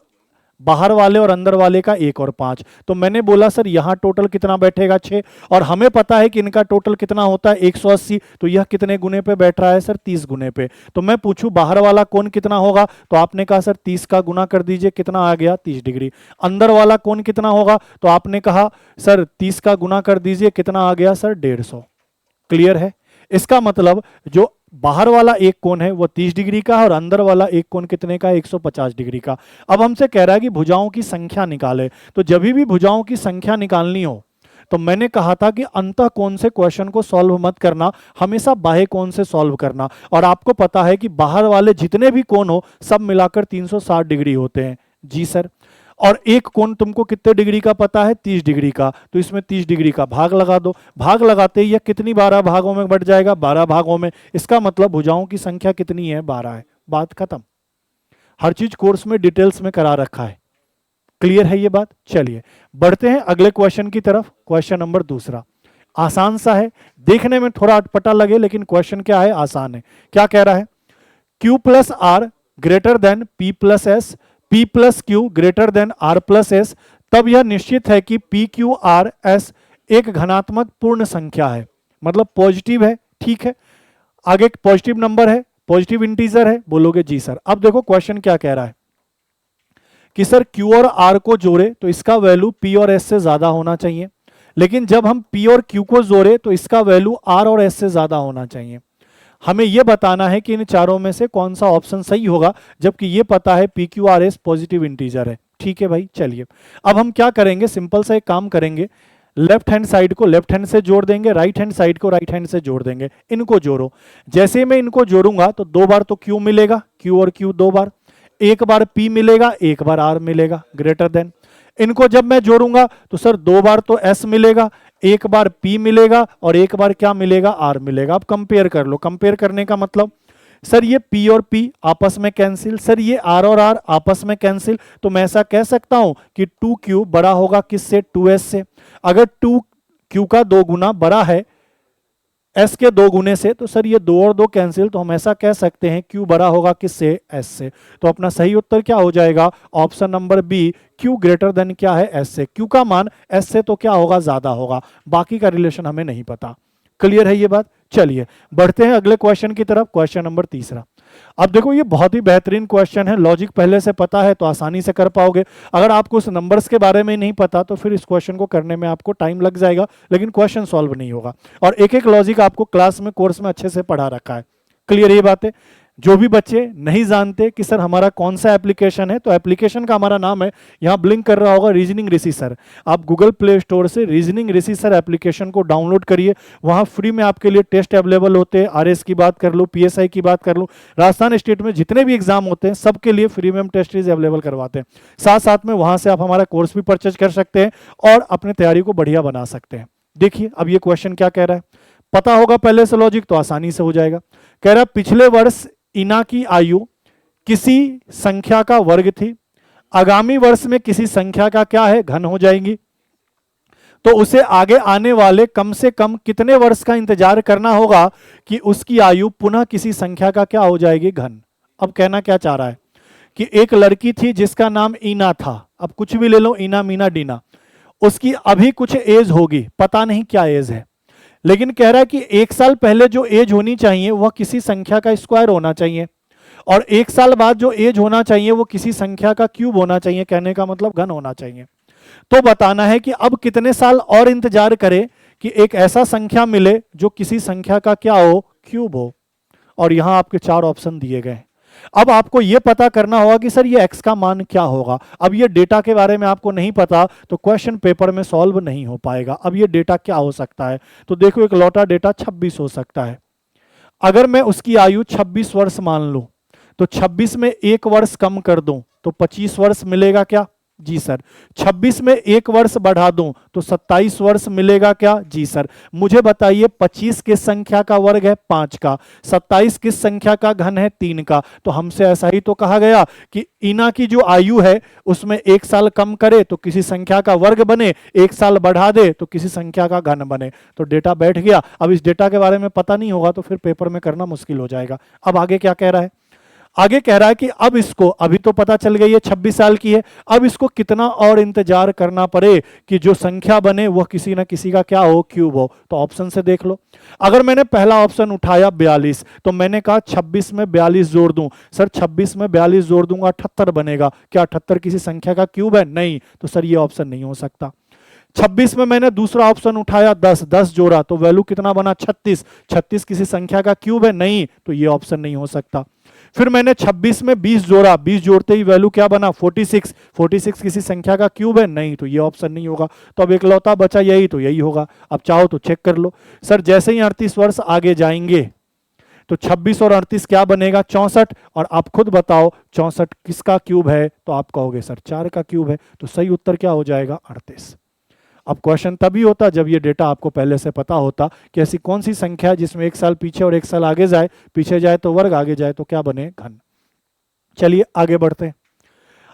बाहर वाले और अंदर वाले का 1 और 5। तो मैंने बोला सर यहां टोटल कितना बैठेगा 6, और हमें पता है कि इनका टोटल कितना होता है 180, तो यह कितने गुने पे बैठ रहा है सर 30 गुने पे। तो मैं पूछूं बाहर वाला कोण कितना होगा, तो आपने कहा सर 30 का गुना कर दीजिए, कितना आ गया 30 डिग्री। अंदर वाला कोण कितना होगा, तो आपने कहा सर 30 का गुना कर दीजिए, कितना आ गया सर 150। क्लियर है। इसका मतलब जो बाहर वाला एक कोण है वो 30 डिग्री का है और अंदर वाला एक कोण कितने का है 150 डिग्री का। अब हमसे कह रहा है कि भुजाओं की संख्या निकाले, तो जब भी भुजाओं की संख्या निकालनी हो तो मैंने कहा था कि अंतः कोण से क्वेश्चन को सॉल्व मत करना, हमेशा बाह्य कोण से सॉल्व करना। और आपको पता है कि बाहर वाले जितने भी कोण हो सब मिलाकर 360 डिग्री होते हैं। जी सर। और एक कोण तुमको कितने डिग्री का पता है 30 डिग्री का, तो इसमें 30 डिग्री का भाग लगा दो। भाग लगाते ही यह कितनी 12 भागों में बढ़ जाएगा, 12 भागों में। इसका मतलब भुजाओं की संख्या कितनी है 12 है। बात खत्म। हर चीज कोर्स में डिटेल्स में करा रखा है। क्लियर है ये बात। चलिए बढ़ते हैं अगले क्वेश्चन की तरफ। क्वेश्चन नंबर 2 आसान सा है, देखने में थोड़ा अटपटा लगे लेकिन क्वेश्चन क्या है, आसान है। क्या कह रहा है, Q plus R greater than P plus S, P plus Q greater than R plus S, तब यह निश्चित है कि P क्यू आर एस एक घनात्मक पूर्ण संख्या है, मतलब पॉजिटिव है, ठीक है। आगे पॉजिटिव नंबर है, पॉजिटिव इंटीजर है, बोलोगे जी सर। अब देखो क्वेश्चन क्या कह रहा है कि सर Q और R को जोड़े तो इसका वैल्यू P और S से ज्यादा होना चाहिए, लेकिन जब हम P और Q को जोड़े तो इसका वैल्यू R और S से ज्यादा होना चाहिए। हमें यह बताना है कि इन चारों में से कौन सा ऑप्शन सही होगा, जबकि ये पता है PQRS पॉजिटिव इंटीजर है। ठीक है भाई, चलिए अब हम क्या करेंगे, सिंपल सा एक काम करेंगे, लेफ्ट हैंड साइड को लेफ्ट हैंड से जोड़ देंगे, राइट हैंड साइड को राइट हैंड से जोड़ देंगे। इनको जोड़ो, जैसे ही मैं इनको जोड़ूंगा तो दो बार तो Q मिलेगा, Q और Q दो बार, एक बार P मिलेगा, एक बार R मिलेगा, ग्रेटर देन। इनको जब मैं जोड़ूंगा तो सर दो बार तो S मिलेगा, एक बार P मिलेगा और एक बार क्या मिलेगा, R मिलेगा। अब कंपेयर कर लो, कंपेयर करने का मतलब सर ये P और P आपस में कैंसिल, सर ये R और R आपस में कैंसिल, तो मैं ऐसा कह सकता हूं कि 2Q बड़ा होगा किससे, 2S से। अगर 2Q का दो गुना बड़ा है S के दो गुने से, तो सर ये दो और दो कैंसिल, तो हम ऐसा कह सकते हैं Q बड़ा होगा किससे, S से। तो अपना सही उत्तर क्या हो जाएगा, option number B, Q greater than क्या है, S से। Q का मान S से तो क्या होगा, ज्यादा होगा, बाकी का रिलेशन हमें नहीं पता। क्लियर है ये बात। चलिए बढ़ते हैं अगले क्वेश्चन की तरफ, क्वेश्चन नंबर तीसरा। अब देखो ये बहुत ही बेहतरीन क्वेश्चन है, लॉजिक पहले से पता है तो आसानी से कर पाओगे। अगर आपको उस नंबर्स के बारे में नहीं पता तो फिर इस क्वेश्चन को करने में आपको टाइम लग जाएगा, लेकिन क्वेश्चन सॉल्व नहीं होगा। और एक एक लॉजिक आपको क्लास में, कोर्स में अच्छे से पढ़ा रखा है। क्लियर ये बात है। जो भी बच्चे नहीं जानते कि सर हमारा कौन सा एप्लीकेशन है, तो एप्लीकेशन का हमारा नाम है, यहां ब्लिंक कर रहा होगा, रीजनिंग ऋषि सर। आप गूगल प्ले स्टोर से रीजनिंग ऋषि सर एप्लीकेशन को डाउनलोड करिए, वहां फ्री में आपके लिए टेस्ट अवेलेबल होते हैं। आरएस की बात कर लो, पीएसआई की बात कर लो, राजस्थान स्टेट में जितने भी एग्जाम होते हैं सबके लिए फ्री में हम टेस्ट सीरीज अवेलेबल करवाते हैं। साथ साथ में वहां से आप हमारा कोर्स भी परचेज कर सकते हैं और अपनी तैयारी को बढ़िया बना सकते हैं। देखिए अब ये क्वेश्चन क्या कह रहा है, पता होगा पहले से लॉजिक तो आसानी से हो जाएगा। कह रहा है पिछले वर्ष इना की आयु किसी संख्या का वर्ग थी, आगामी वर्ष में किसी संख्या का क्या है, घन हो जाएंगी, तो उसे आगे आने वाले कम से कम कितने वर्ष का इंतजार करना होगा कि उसकी आयु पुनः किसी संख्या का क्या हो जाएगी, घन। अब कहना क्या चाह रहा है कि एक लड़की थी जिसका नाम ईना था, अब कुछ भी ले लो, ईना मीना डीना, उसकी अभी कुछ एज होगी, पता नहीं क्या एज है, लेकिन कह रहा है कि एक साल पहले जो एज होनी चाहिए वह किसी संख्या का स्क्वायर होना चाहिए, और एक साल बाद जो एज होना चाहिए वो किसी संख्या का क्यूब होना चाहिए, कहने का मतलब घन होना चाहिए। तो बताना है कि अब कितने साल और इंतजार करें कि एक ऐसा संख्या मिले जो किसी संख्या का क्या हो, क्यूब हो। और यहां आपके चार ऑप्शन दिए गए। अब आपको यह पता करना होगा कि सर ये x का मान क्या होगा। अब ये डेटा के बारे में आपको नहीं पता तो क्वेश्चन पेपर में सॉल्व नहीं हो पाएगा। अब ये डेटा क्या हो सकता है, तो देखो एक लौटा डेटा 26 हो सकता है। अगर मैं उसकी आयु 26 वर्ष मान लूं तो 26 में एक वर्ष कम कर दूं तो 25 वर्ष मिलेगा क्या, जी सर। 26 में एक वर्ष बढ़ा दूं तो 27 वर्ष मिलेगा क्या, जी सर। मुझे बताइए 25 किस संख्या का वर्ग है, 5 का। 27 किस संख्या का घन है, 3 का। तो हमसे ऐसा ही तो कहा गया कि ईना की जो आयु है उसमें एक साल कम करे तो किसी संख्या का वर्ग बने, एक साल बढ़ा दे तो किसी संख्या का घन बने। तो डेटा बैठ गया। अब इस डेटा के बारे में पता नहीं होगा तो फिर पेपर में करना मुश्किल हो जाएगा। अब आगे क्या कह रहा है, आगे कह रहा है कि अब इसको, अभी तो पता चल गई है 26 साल की है, अब इसको कितना और इंतजार करना पड़े कि जो संख्या बने वह किसी ना किसी का क्या हो, क्यूब हो। तो ऑप्शन से देख लो। अगर मैंने पहला ऑप्शन उठाया 42, तो मैंने कहा 26 में 42 जोड़ दूं, सर 26 में 42 जोड़ दूंगा 78 बनेगा, क्या 78 किसी संख्या का क्यूब है, नहीं, तो सर ये ऑप्शन नहीं हो सकता। 26 में मैंने दूसरा ऑप्शन उठाया 10 जोड़ा तो वैल्यू कितना बना, 36 किसी संख्या का क्यूब है, नहीं, तो ये ऑप्शन नहीं हो सकता। फिर मैंने 26 में 20 जोड़ा, 20 जोड़ते ही वैल्यू क्या बना, 46 किसी संख्या का क्यूब है, नहीं, तो ये ऑप्शन नहीं होगा। तो अब इकलौता बचा यही, तो यही होगा। अब चाहो तो चेक कर लो। सर जैसे ही 38 वर्ष आगे जाएंगे तो 26 और 38 क्या बनेगा, 64, और आप खुद बताओ 64 किसका क्यूब है, तो आप कहोगे सर 4 का क्यूब है। तो सही उत्तर क्या हो जाएगा, 38। अब क्वेश्चन तभी होता जब ये डेटा आपको पहले से पता होता कि ऐसी कौन सी संख्या है जिसमें एक साल पीछे और एक साल आगे जाए, पीछे जाए तो वर्ग, आगे जाए तो क्या बने, घन। चलिए आगे बढ़ते हैं।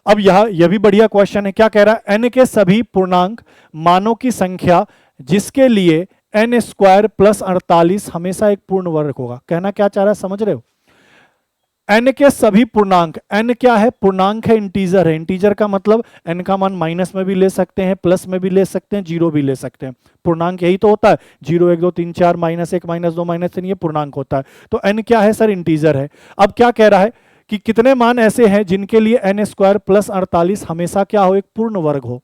अब यह भी बढ़िया क्वेश्चन है। क्या कह रहा है, n के सभी पूर्णांक मानों की संख्या जिसके लिए n² + 48 हमेशा एक पूर्ण वर्ग होगा। कहना क्या चाह रहा है, समझ रहे हो। n के सभी पूर्णांक, n क्या है, पूर्णांक है, इंटीजर है। इंटीजर का मतलब n का मान माइनस में भी ले सकते हैं, प्लस में भी ले सकते हैं, जीरो भी ले सकते हैं। पूर्णांक यही तो होता है, 0 1 2 3 4 -1 -2 -3, ये पूर्णांक होता है। तो n क्या है सर, इंटीजर है। अब क्या कह रहा है कि कितने मान ऐसे हैं जिनके लिए n स्क्वायर प्लस 48 हमेशा क्या हो, एक पूर्ण वर्ग हो।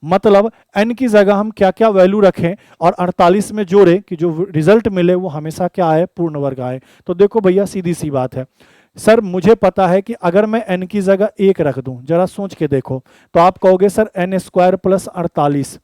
मतलब n की जगह हम क्या क्या वैल्यू रखें और 48 में जोड़े कि जो रिजल्ट मिले वो हमेशा क्या आए, पूर्ण वर्ग आए। तो देखो भैया सीधी सी बात है सर, मुझे पता है कि अगर मैं n की जगह 1 रख दूं, जरा सोच के देखो, तो आप कहोगे सर n स्क्वायर प्लस 48,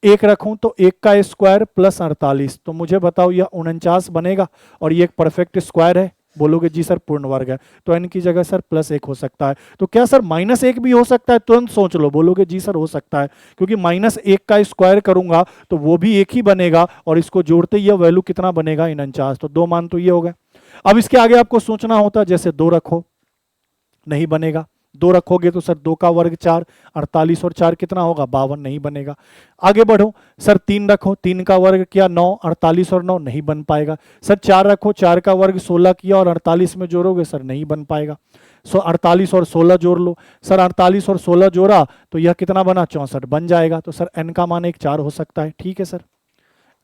1 रखूं तो 1 का स्क्वायर प्लस 48, तो मुझे बताओ यह 49 बनेगा और ये एक परफेक्ट स्क्वायर है। बोलोगे जी सर पूर्ण वर्ग है, तो n की जगह सर +1 हो सकता है। तो क्या सर -1 भी हो सकता है, तुरंत सोच लो, बोलोगे जी सर हो सकता है, क्योंकि -1 का स्क्वायर करूंगा तो वो भी एक ही बनेगा और इसको जोड़ते ही यह वैल्यू कितना बनेगा, 49। तो दो मान तो ये हो गए। अब इसके आगे आपको सोचना होता है, जैसे 2 रखो, नहीं बनेगा। 2 रखोगे तो सर 2 का वर्ग 4, 48 और 4 कितना होगा, 52, नहीं बनेगा। आगे बढ़ो, सर 3 रखो, 3 का वर्ग किया 9, 48 और 9 नहीं बन पाएगा। सर 4 रखो, 4 का वर्ग 16 किया और 48 में जोड़ोगे सर नहीं बन पाएगा। 48 और 16 जोड़ लो, सर 48 और 16 जोड़ा तो यह कितना बना, 64 बन जाएगा। तो सर n का मान एक 4 हो सकता है। ठीक है सर,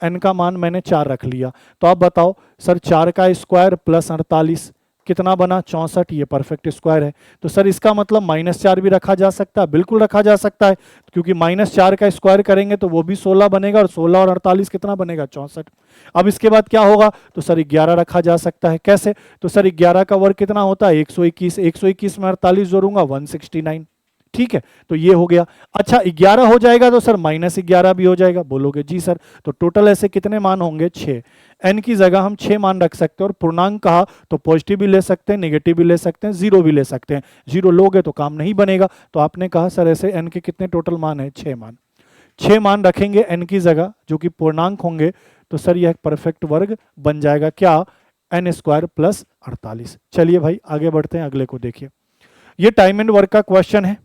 n का मान मैंने 4 रख लिया। तो आप बताओ सर 4 का स्क्वायर प्लस 48 कितना बना, 64, ये परफेक्ट स्क्वायर है। तो सर इसका मतलब -4 भी रखा जा सकता है, बिल्कुल रखा जा सकता है, क्योंकि -4 का स्क्वायर करेंगे तो वो भी 16 बनेगा और 16 और 48 कितना बनेगा, 64। अब इसके बाद क्या होगा, तो सर 11 रखा जा सकता है। कैसे, तो सर 11 का वर्ग कितना होता है, 121, 121 में 48 जोड़ूंगा 169। ठीक है, तो ये हो गया। अच्छा 11 हो जाएगा तो सर -11 भी हो जाएगा, बोलोगे जी सर। तो टोटल ऐसे कितने मान होंगे, 6। n की जगह हम 6 मान रख सकते हैं, और पूर्णांक कहा तो पॉजिटिव भी ले सकते हैं, नेगेटिव भी ले सकते हैं, जीरो भी ले सकते हैं। जीरो लोगे तो काम नहीं बनेगा, तो आपने कहा सर ऐसे n के कितने टोटल मान है, 6 मान। 6 मान रखेंगे n की जगह जो कि पूर्णांक होंगे, तो सर यह परफेक्ट वर्ग बन जाएगा, क्या, n स्क्वायर प्लस 48। चलिए भाई आगे बढ़ते हैं, अगले को देखिए। ये टाइम एंड वर्क का क्वेश्चन है।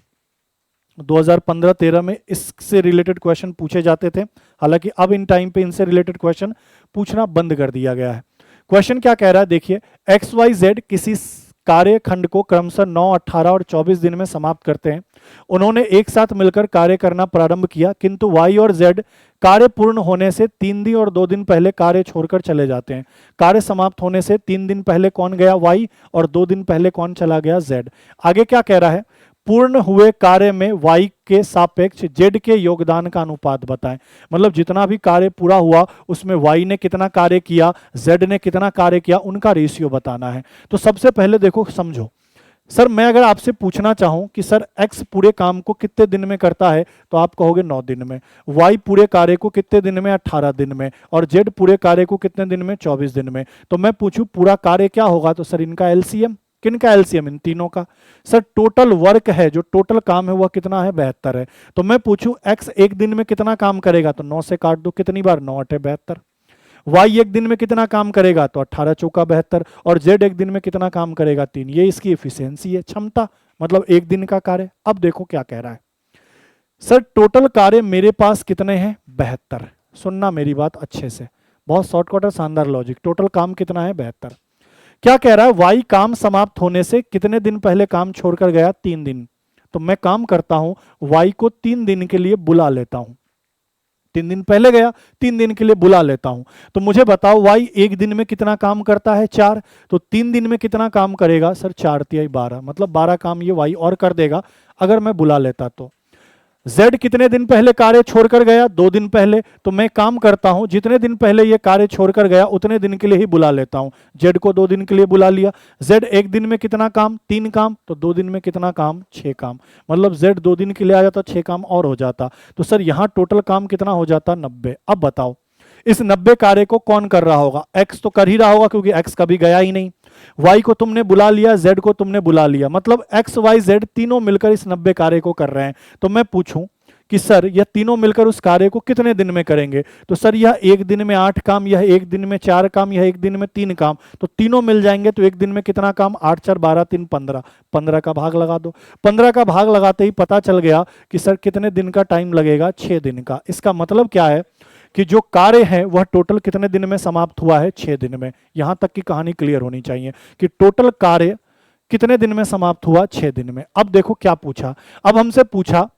2015-13 में इससे रिलेटेड क्वेश्चन पूछे जाते थे, हालांकि अब इन टाइम पे इनसे रिलेटेड क्वेश्चन पूछना बंद कर दिया गया है। क्वेश्चन क्या कह रहा है, देखिए, एक्स वाई जेड किसी कार्य खंड को क्रमशः 9, 18 और 24 दिन में समाप्त करते हैं। उन्होंने एक साथ मिलकर कार्य करना प्रारंभ किया, किंतु वाई और जेड कार्य पूर्ण होने से 3 दिन और 2 दिन पहले कार्य छोड़कर चले जाते हैं। कार्य समाप्त होने से 3 दिन पहले कौन गया, वाई, और 2 दिन पहले कौन चला गया, जेड। आगे क्या कह रहा है, पूर्ण हुए कार्य में वाई के सापेक्ष जेड के योगदान का अनुपात बताएं। मतलब जितना भी कार्य पूरा हुआ उसमें वाई ने कितना कार्य किया, जेड ने कितना कार्य किया, उनका रेशियो बताना है। तो सबसे पहले देखो समझो, सर मैं अगर आपसे पूछना चाहूं कि सर एक्स पूरे काम को कितने दिन में करता है, तो आप कहोगे 9 दिन में। वाई पूरे कार्य को कितने दिन में, 18 दिन में। और जेड पूरे कार्य को कितने दिन में, 24 दिन में। तो मैं पूछूं पूरा कार्य क्या होगा, तो सर इनका एलसीएम, किनका एलसीएम, इन तीनों का। सर टोटल वर्क है, जो टोटल काम है वह कितना है, 72 है। तो मैं पूछूं एक्स एक दिन में कितना काम करेगा, तो 9 से काट दो, कितनी बार, 9 8 72। वाई एक दिन में कितना काम करेगा, तो 18 चौका 72। और जेड एक दिन में कितना काम करेगा, 3। ये इसकी एफिशिएंसी है, क्षमता, मतलब एक दिन का कार्य। अब देखो क्या कह रहा है, सर टोटल कार्य मेरे पास कितने हैं, 72। सुनना मेरी बात अच्छे से, बहुत शॉर्टकट और शानदार लॉजिक। टोटल काम कितना है, 72। क्या कह रहा है, वाई काम समाप्त होने से कितने दिन पहले काम छोड़कर गया, 3 दिन। तो मैं काम करता हूं, वाई को 3 दिन के लिए बुला लेता हूं। 3 दिन पहले गया, 3 दिन के लिए बुला लेता हूं। तो मुझे बताओ वाई एक दिन में कितना काम करता है, 4। तो 3 दिन में कितना काम करेगा, सर 4 तिहाई 12, मतलब 12 काम ये वाई और कर देगा अगर मैं बुला लेता तो। जेड कितने दिन पहले कार्य छोड़कर गया, 2 दिन पहले। तो मैं काम करता हूं, जितने दिन पहले ये कार्य छोड़कर गया उतने दिन के लिए ही बुला लेता हूं। जेड को 2 दिन के लिए बुला लिया। जेड एक दिन में कितना काम, 3 काम। तो 2 दिन में कितना काम, 6 काम। मतलब जेड 2 दिन के लिए आ जाता, 6 काम और हो जाता। तो सर यहां टोटल काम कितना हो जाता, 90। अब बताओ इस 90 कार्य को कौन कर रहा होगा, एक्स तो कर ही रहा होगा क्योंकि एक्स कभी गया ही नहीं। वाई को तुमने बुला लिया, जेड को तुमने बुला लिया, मतलब एक्स वाई जेड तीनों मिलकर इस 90 कार्य को कर रहे हैं। तो मैं पूछूं कि सर यह तीनों मिलकर उस कार्य को कितने दिन में करेंगे, तो सर यह एक दिन में 8 काम, यह एक दिन में 4 काम, यह एक दिन में 3 काम। तो तीनों मिल जाएंगे तो एक दिन में कितना काम, 8 4 12 3 15। 15 का भाग लगा दो। 15 का भाग लगाते ही पता चल गया कि सर कितने दिन का टाइम लगेगा, 6 दिन का। इसका मतलब क्या है कि जो कार्य है वह टोटल कितने दिन में समाप्त हुआ है, 6 दिन में। यहां तक की कहानी क्लियर होनी चाहिए कि टोटल कार्य कितने दिन में समाप्त हुआ? 6 दिन में। अब देखो क्या पूछा, अब हमसे पूछा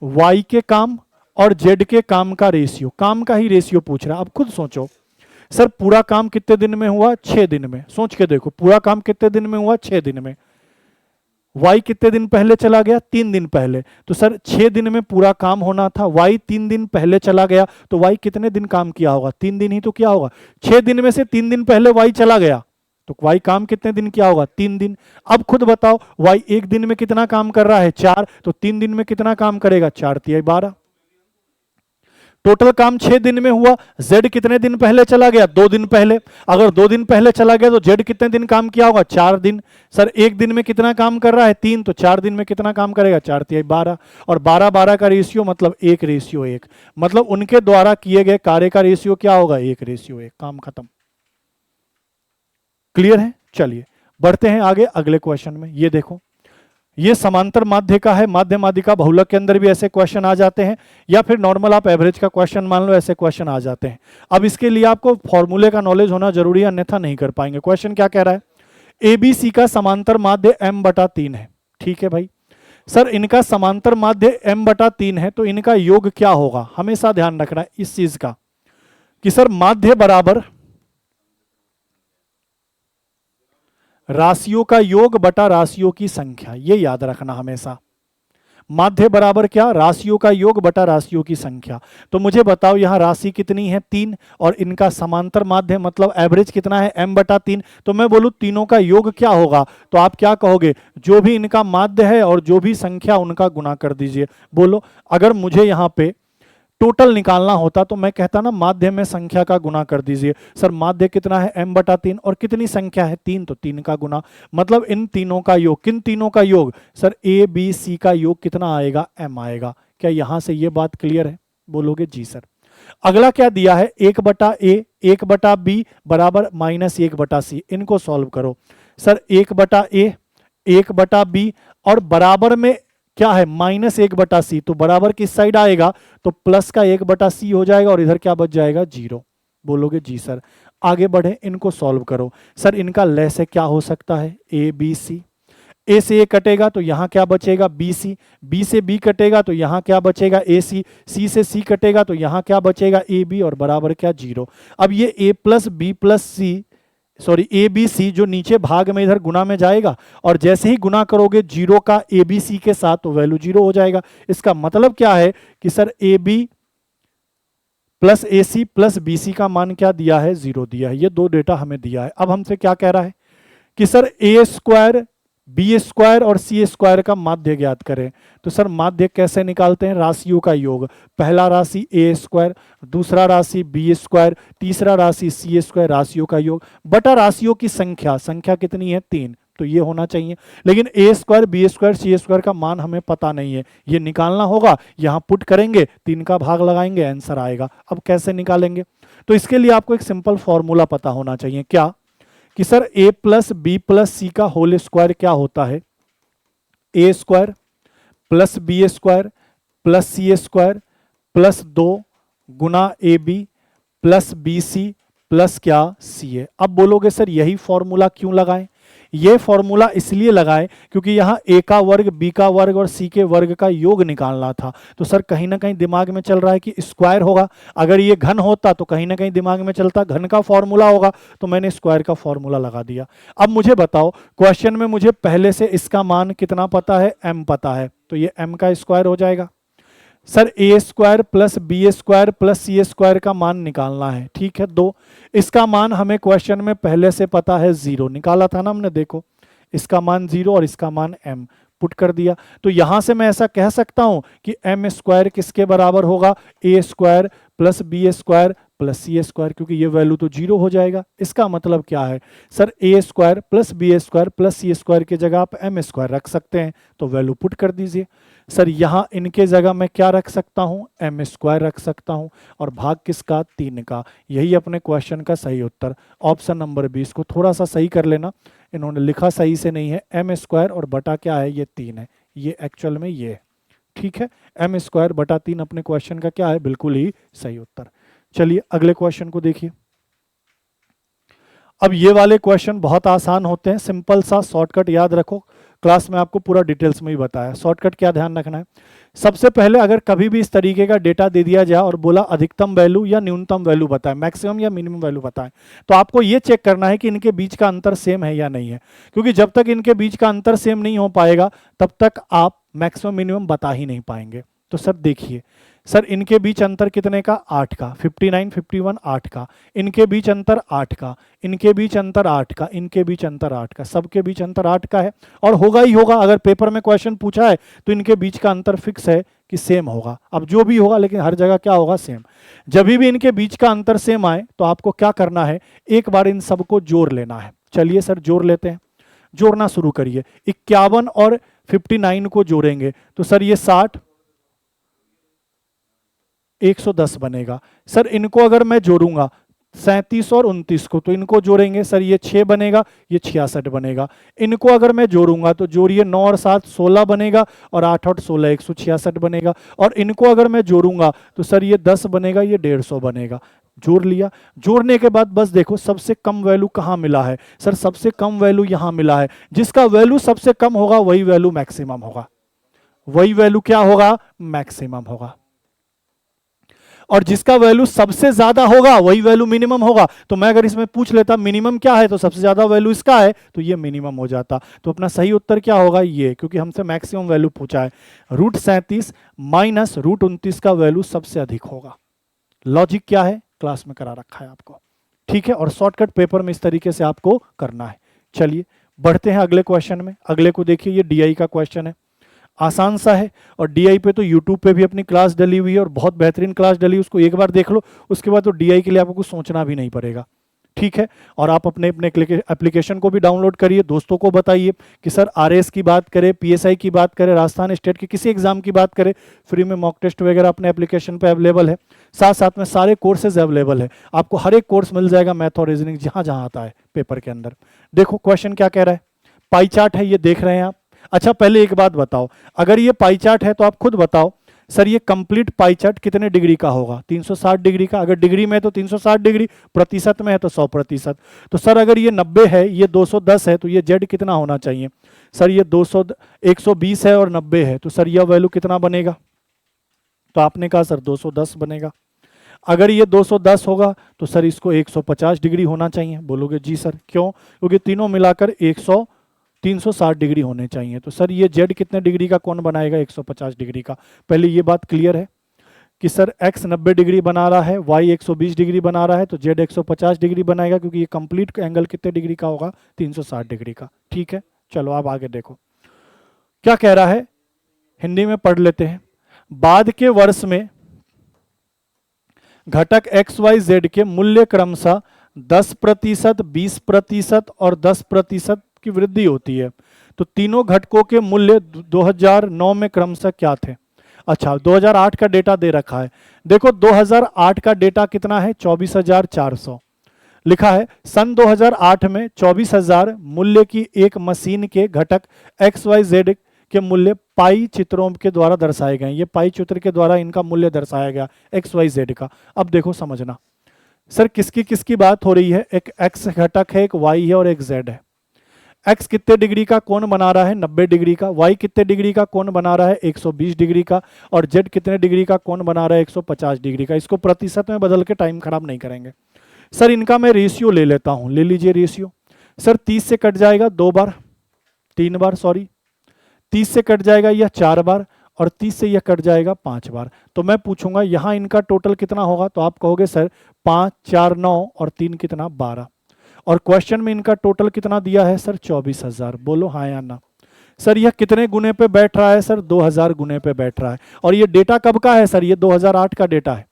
y के काम और z के काम का रेशियो, काम का ही रेशियो पूछ रहा है। अब खुद सोचो सर पूरा काम कितने दिन में हुआ? 6 दिन में। सोच के देखो पूरा काम कितने दिन में हुआ? 6 दिन में। y कितने दिन पहले चला गया? 3 दिन पहले। तो सर 6 दिन में पूरा काम होना था, y 3 दिन पहले चला गया, तो y कितने दिन काम किया होगा? 3 दिन ही तो किया होगा। 6 दिन में से 3 दिन पहले y चला गया, तो y काम कितने दिन किया होगा? 3 दिन। अब खुद बताओ y एक दिन में कितना काम कर रहा है? 4, तो 3 दिन में कितना काम करेगा? 4 तिहाई 12। टोटल काम 6 दिन में हुआ। z कितने दिन पहले चला गया? 2 दिन पहले। अगर 2 दिन पहले चला गया तो z कितने दिन काम किया होगा? 4 दिन। सर एक दिन में कितना काम कर रहा है? 3, तो 4 दिन में कितना काम करेगा? 4 तिहाई 12। और 12 12 का रेशियो मतलब 1:1, मतलब उनके द्वारा किए गए कार्य का रेशियो क्या होगा? 1:1। काम खत्म। क्लियर है? चलिए बढ़ते हैं आगे अगले क्वेश्चन में। ये देखो ये समांतर माध्य का है, माध्य माध्यिका बहुलक के अंदर भी ऐसे क्वेश्चन आ जाते हैं, या फिर नॉर्मल आप एवरेज का क्वेश्चन मान लो, ऐसे क्वेश्चन आ जाते हैं। अब इसके लिए आपको फॉर्मूले का नॉलेज होना जरूरी है, अन्यथा नहीं कर पाएंगे। क्वेश्चन क्या कह रहा है? एबीसी का समांतर माध्य m/3 है। ठीक है भाई, सर इनका समांतर माध्य m/3 है, तो इनका योग क्या होगा? हमेशा ध्यान रखना है इस चीज का कि सर माध्य बराबर राशियों का योग बटा राशियों की संख्या, ये याद रखना हमेशा। माध्य बराबर क्या? राशियों का योग बटा राशियों की संख्या। तो मुझे बताओ यहां राशि कितनी है? 3, और इनका समांतर माध्य मतलब एवरेज कितना है? m/3। तो मैं बोलूं तीनों का योग क्या होगा? तो आप क्या कहोगे? जो भी इनका माध्य है और जो भी संख्या उनका गुणा कर दीजिए। बोलो, अगर मुझे यहां पे टोटल निकालना होता तो मैं कहता ना माध्य में संख्या का गुना कर दीजिए। सर माध्य कितना है? m/3, और कितनी संख्या है? 3, तो 3 का गुना, मतलब इन तीनों का योग। किन तीनों का योग? सर a b c का योग कितना आएगा? m आएगा। क्या यहां से ये बात क्लियर है? बोलोगे जी सर। अगला क्या दिया है? 1/a 1/b बराबर -1/c। इनको सॉल्व करो। सर 1/a 1/b और बराबर में क्या है? -1/c। तो बराबर किस साइड आएगा? तो प्लस का 1/c हो जाएगा, और इधर क्या बच जाएगा? 0। बोलोगे जी सर। आगे बढ़े, इनको सॉल्व करो। सर इनका लय से क्या हो सकता है? ए बी सी। ए से ए कटेगा तो यहां क्या बचेगा? B C. बी से बी कटेगा तो यहां क्या बचेगा? ए सी। सी से सी कटेगा तो यहां क्या बचेगा? ए बी, और बराबर क्या? 0। अब ये A plus B plus C, sorry A B C जो नीचे भाग में इधर गुना में जाएगा, और जैसे ही गुना करोगे 0 का ए बी सी के साथ तो वैल्यू 0 हो जाएगा। इसका मतलब क्या है कि sir A B plus A C plus B C का मान क्या दिया है? 0 दिया है। ये दो डेटा हमें दिया है। अब हमसे क्या कह रहा है कि sir A square B square और सी स्क्वायर का माध्य ज्ञात करें। तो सर माध्य कैसे निकालते हैं? राशियों का योग। पहला राशि ए स्क्वायर, दूसरा राशि बी स्क्वायर, तीसरा राशि सी स्क्वायर, राशियों का योग बटा राशियों की संख्या। संख्या कितनी है? 3, तो ये होना चाहिए। लेकिन ए स्क्वायर बी स्क्वायर सी स्क्वायर का मान हमें पता नहीं है, ये निकालना होगा। यहां पुट करेंगे, 3 का भाग लगाएंगे, आंसर आएगा। अब कैसे निकालेंगे? तो इसके लिए आपको एक सिंपल फॉर्मूला पता होना चाहिए। क्या? कि sir a plus B plus C का होल स्क्वायर क्या होता है? A square plus B square plus C square plus 2 गुना A B plus B C plus क्या? सी ए। अब बोलोगे सर यही फॉर्मूला क्यों लगाएं? ये फॉर्मूला इसलिए लगाएं क्योंकि यहां ए का वर्ग बी का वर्ग और सी के वर्ग का योग निकालना था। तो सर कहीं ना कहीं दिमाग में चल रहा है कि स्क्वायर होगा। अगर ये घन होता तो कहीं ना कहीं दिमाग में चलता घन का फॉर्मूला होगा, तो मैंने स्क्वायर का फॉर्मूला लगा दिया। अब मुझे बताओ, क्वेश्चन में मुझे पहले से इसका मान कितना पता है? m पता है, तो ये m का स्क्वायर हो जाएगा। Sir A square plus B square plus C square का मान निकालना है। ठीक है, 2। इसका मान हमें क्वेश्चन में पहले से पता है 0, निकाला था ना हमने। देखो इसका मान 0 और इसका मान m, पुट कर दिया। तो यहां से मैं ऐसा कह सकता हूं कि m स्क्वायर किसके बराबर होगा? A square plus B square plus C square, क्योंकि ये वैल्यू तो 0 हो जाएगा। इसका मतलब क्या है? Sir A square plus B square plus C square की जगह आप m स्क्वायर रख सकते हैं, तो वैल्यू पुट कर दीजिए। सर यहां इनके जगह मैं क्या रख सकता हूं? m स्क्वायर रख सकता हूं, और भाग किसका? 3 का। यही अपने क्वेश्चन का सही उत्तर। ऑप्शन नंबर 20 को थोड़ा सा सही कर लेना, इन्होंने लिखा सही से नहीं है। m स्क्वायर और बटा क्या है? ये 3 है, ये एक्चुअल में ये है। ठीक है, m स्क्वायर बटा 3 अपने क्वेश्चन का क्या है? बिल्कुल ही सही उत्तर। चलिए अगले क्वेश्चन को देखिए। अब ये वाले क्वेश्चन बहुत आसान होते हैं, सिंपल सा शॉर्टकट याद रखो, क्लास में आपको पूरा डिटेल्स में ही बताया। शॉर्टकट क्या ध्यान रखना है, सबसे पहले अगर कभी भी इस तरीके का डेटा दे दिया जाए और बोला अधिकतम वैल्यू या न्यूनतम वैल्यू बताएं, मैक्सिमम या मिनिमम वैल्यू बताएं, तो आपको ये चेक करना है कि इनके बीच का अंतर सेम है या नहीं है, क्योंकि जब तक इनके बीच का अंतर सेम नहीं हो पाएगा तब तक आप मैक्सिमम मिनिमम बता ही नहीं पाएंगे। तो सर देखिए, सर इनके बीच अंतर कितने का, 8 का, 59 51 8 का, इनके बीच अंतर 8 का, इनके बीच अंतर 8 का, इनके बीच अंतर 8 का, सबके बीच अंतर 8 का है, और होगा ही होगा, अगर पेपर में क्वेश्चन पूछा है तो इनके बीच का अंतर फिक्स है कि सेम होगा। अब जो भी होगा लेकिन हर जगह क्या होगा, सेम। जब भी इनके बीच का अंतर सेम आए तो आपको क्या करना है, एक बार इन सबको जोड़ लेना है। चलिए सर जोड़ लेते हैं, जोड़ना शुरू करिए। 51 और 59 को जोड़ेंगे तो सर ये 60 110 बनेगा। सर इनको अगर मैं जोड़ूंगा 37 और 29 को, तो इनको जोड़ेंगे सर ये 6 बनेगा, ये 66 बनेगा। इनको अगर मैं जोड़ूंगा तो जोड़िए 9 और 7 16 बनेगा, और 8 और 16 166 बनेगा। और इनको अगर मैं जोड़ूंगा तो सर ये 10 बनेगा, ये 150 बनेगा। जोड़ लिया। जोड़ने के बाद बस देखो सबसे कम वैल्यू कहाँ मिला है, सर सबसे कम वैल्यू यहाँ मिला है। जिसका वैल्यू सबसे कम होगा वही वैल्यू मैक्सिमम होगा, वही वैल्यू क्या होगा, मैक्सिमम होगा। और जिसका वैल्यू सबसे ज्यादा होगा वही वैल्यू मिनिमम होगा। तो मैं अगर इसमें पूछ लेता मिनिमम क्या है, तो सबसे ज्यादा वैल्यू इसका है, तो ये मिनिमम हो जाता। तो अपना सही उत्तर क्या होगा, ये, क्योंकि हमसे मैक्सिमम वैल्यू पूछा है। √37 माइनस √29 का वैल्यू सबसे अधिक होगा। लॉजिक क्या है, क्लास में करा रखा है आपको, ठीक है। और शॉर्टकट पेपर में इस तरीके से आपको करना है। चलिए बढ़ते हैं अगले क्वेश्चन में। अगले को देखिए, ये डीआई का क्वेश्चन है, आसान सा है। और डीआई पे तो यूट्यूब पे भी अपनी क्लास डली हुई है और बहुत बेहतरीन क्लास डली, उसको एक बार देख लो, उसके बाद तो डीआई के लिए आपको कुछ सोचना भी नहीं पड़ेगा, ठीक है। और आप अपने अपने एप्लीकेशन को भी डाउनलोड करिए, दोस्तों को बताइए कि सर आरएस की बात करें, पीएसआई की बात करें, राजस्थान स्टेट के किसी एग्जाम की बात करें, फ्री में मॉक टेस्ट वगैरह अपने एप्लीकेशन पे अवेलेबल है। साथ साथ में सारे कोर्सेज अवेलेबल है, आपको हर एक कोर्स मिल जाएगा, मैथ और रीजनिंग जहां जहां आता है पेपर के अंदर। देखो क्वेश्चन क्या कह रहा है, पाई चार्ट है, ये देख रहे हैं आप। अच्छा पहले एक बात बताओ, अगर ये पाई चार्ट है तो आप खुद बताओ सर ये कंप्लीट पाई चार्ट कितने डिग्री का होगा, 360 डिग्री का। अगर डिग्री में है तो 360 डिग्री, प्रतिशत में है तो 100%। तो सर अगर ये 90 है, ये 210 है, तो ये जेड कितना होना चाहिए, सर ये 120 है और 90 है, तो सर यह वैल्यू कितना बनेगा, तो आपने कहा सर 210 बनेगा। अगर ये 210 होगा तो सर इसको 150 डिग्री होना चाहिए। बोलोगे जी सर क्यों, क्योंकि तीनों मिलाकर 360 डिग्री होने चाहिए। तो सर ये जेड कितने डिग्री का कोण बनाएगा, 150 डिग्री का। पहले ये बात क्लियर है कि सर एक्स 90 डिग्री बना रहा है, वाई 120 डिग्री बना रहा है, तो जेड 150 डिग्री बनाएगा, क्योंकि ये कंप्लीट एंगल कितने डिग्री का होगा, 360 डिग्री का, ठीक है। चलो आप आगे देखो क्या कह रहा है, हिंदी में पढ़ लेते हैं। बाद के वर्ष में घटक XYZ के मूल्य क्रमशः 10%, 20% और 10% की वृद्धि होती है। तो तीनों घटकों के मूल्य 2009 में क्रमशः क्या थे। अच्छा 2008 का डेटा दे रखा है, देखो 2008 का डेटा कितना है, 24,400 लिखा है। सन 2008 में 24,000 मूल्य की एक मशीन के घटक XYZ के मूल्य पाई चित्रों के द्वारा दर्शाए गए। ये पाई चित्र के द्वारा इनका मूल्य दर्शाया गया XYZ का। अब देखो समझना, सर किसकी किसकी बात हो रही है, एक X घटक है, एक Y है और एक Z है। X कितने डिग्री का कोण बना रहा है, 90 डिग्री का। Y कितने डिग्री का कोण बना रहा है, 120 डिग्री का। और Z कितने डिग्री का कोण बना रहा है, 150 डिग्री का। इसको प्रतिशत में बदल के टाइम खराब नहीं करेंगे। सर इनका मैं रेशियो ले लेता हूं, ले लीजिए रेशियो। सर 30 से कट जाएगा 2 बार, 3 बार, सॉरी 30 से कट जाएगा यह 4 बार, और 30 से यह कट जाएगा 5 बार। तो मैं पूछूंगा यहां इनका टोटल कितना होगा, तो आप कहोगे सर 5 4 9 और 3 कितना 12। और क्वेश्चन में इनका टोटल कितना दिया है सर, 24,000। बोलो हाँ या ना। सर यह कितने गुने पे बैठ रहा है, सर 2000 गुने पे बैठ रहा है। और ये डेटा कब का है सर, ये 2008 का डेटा है।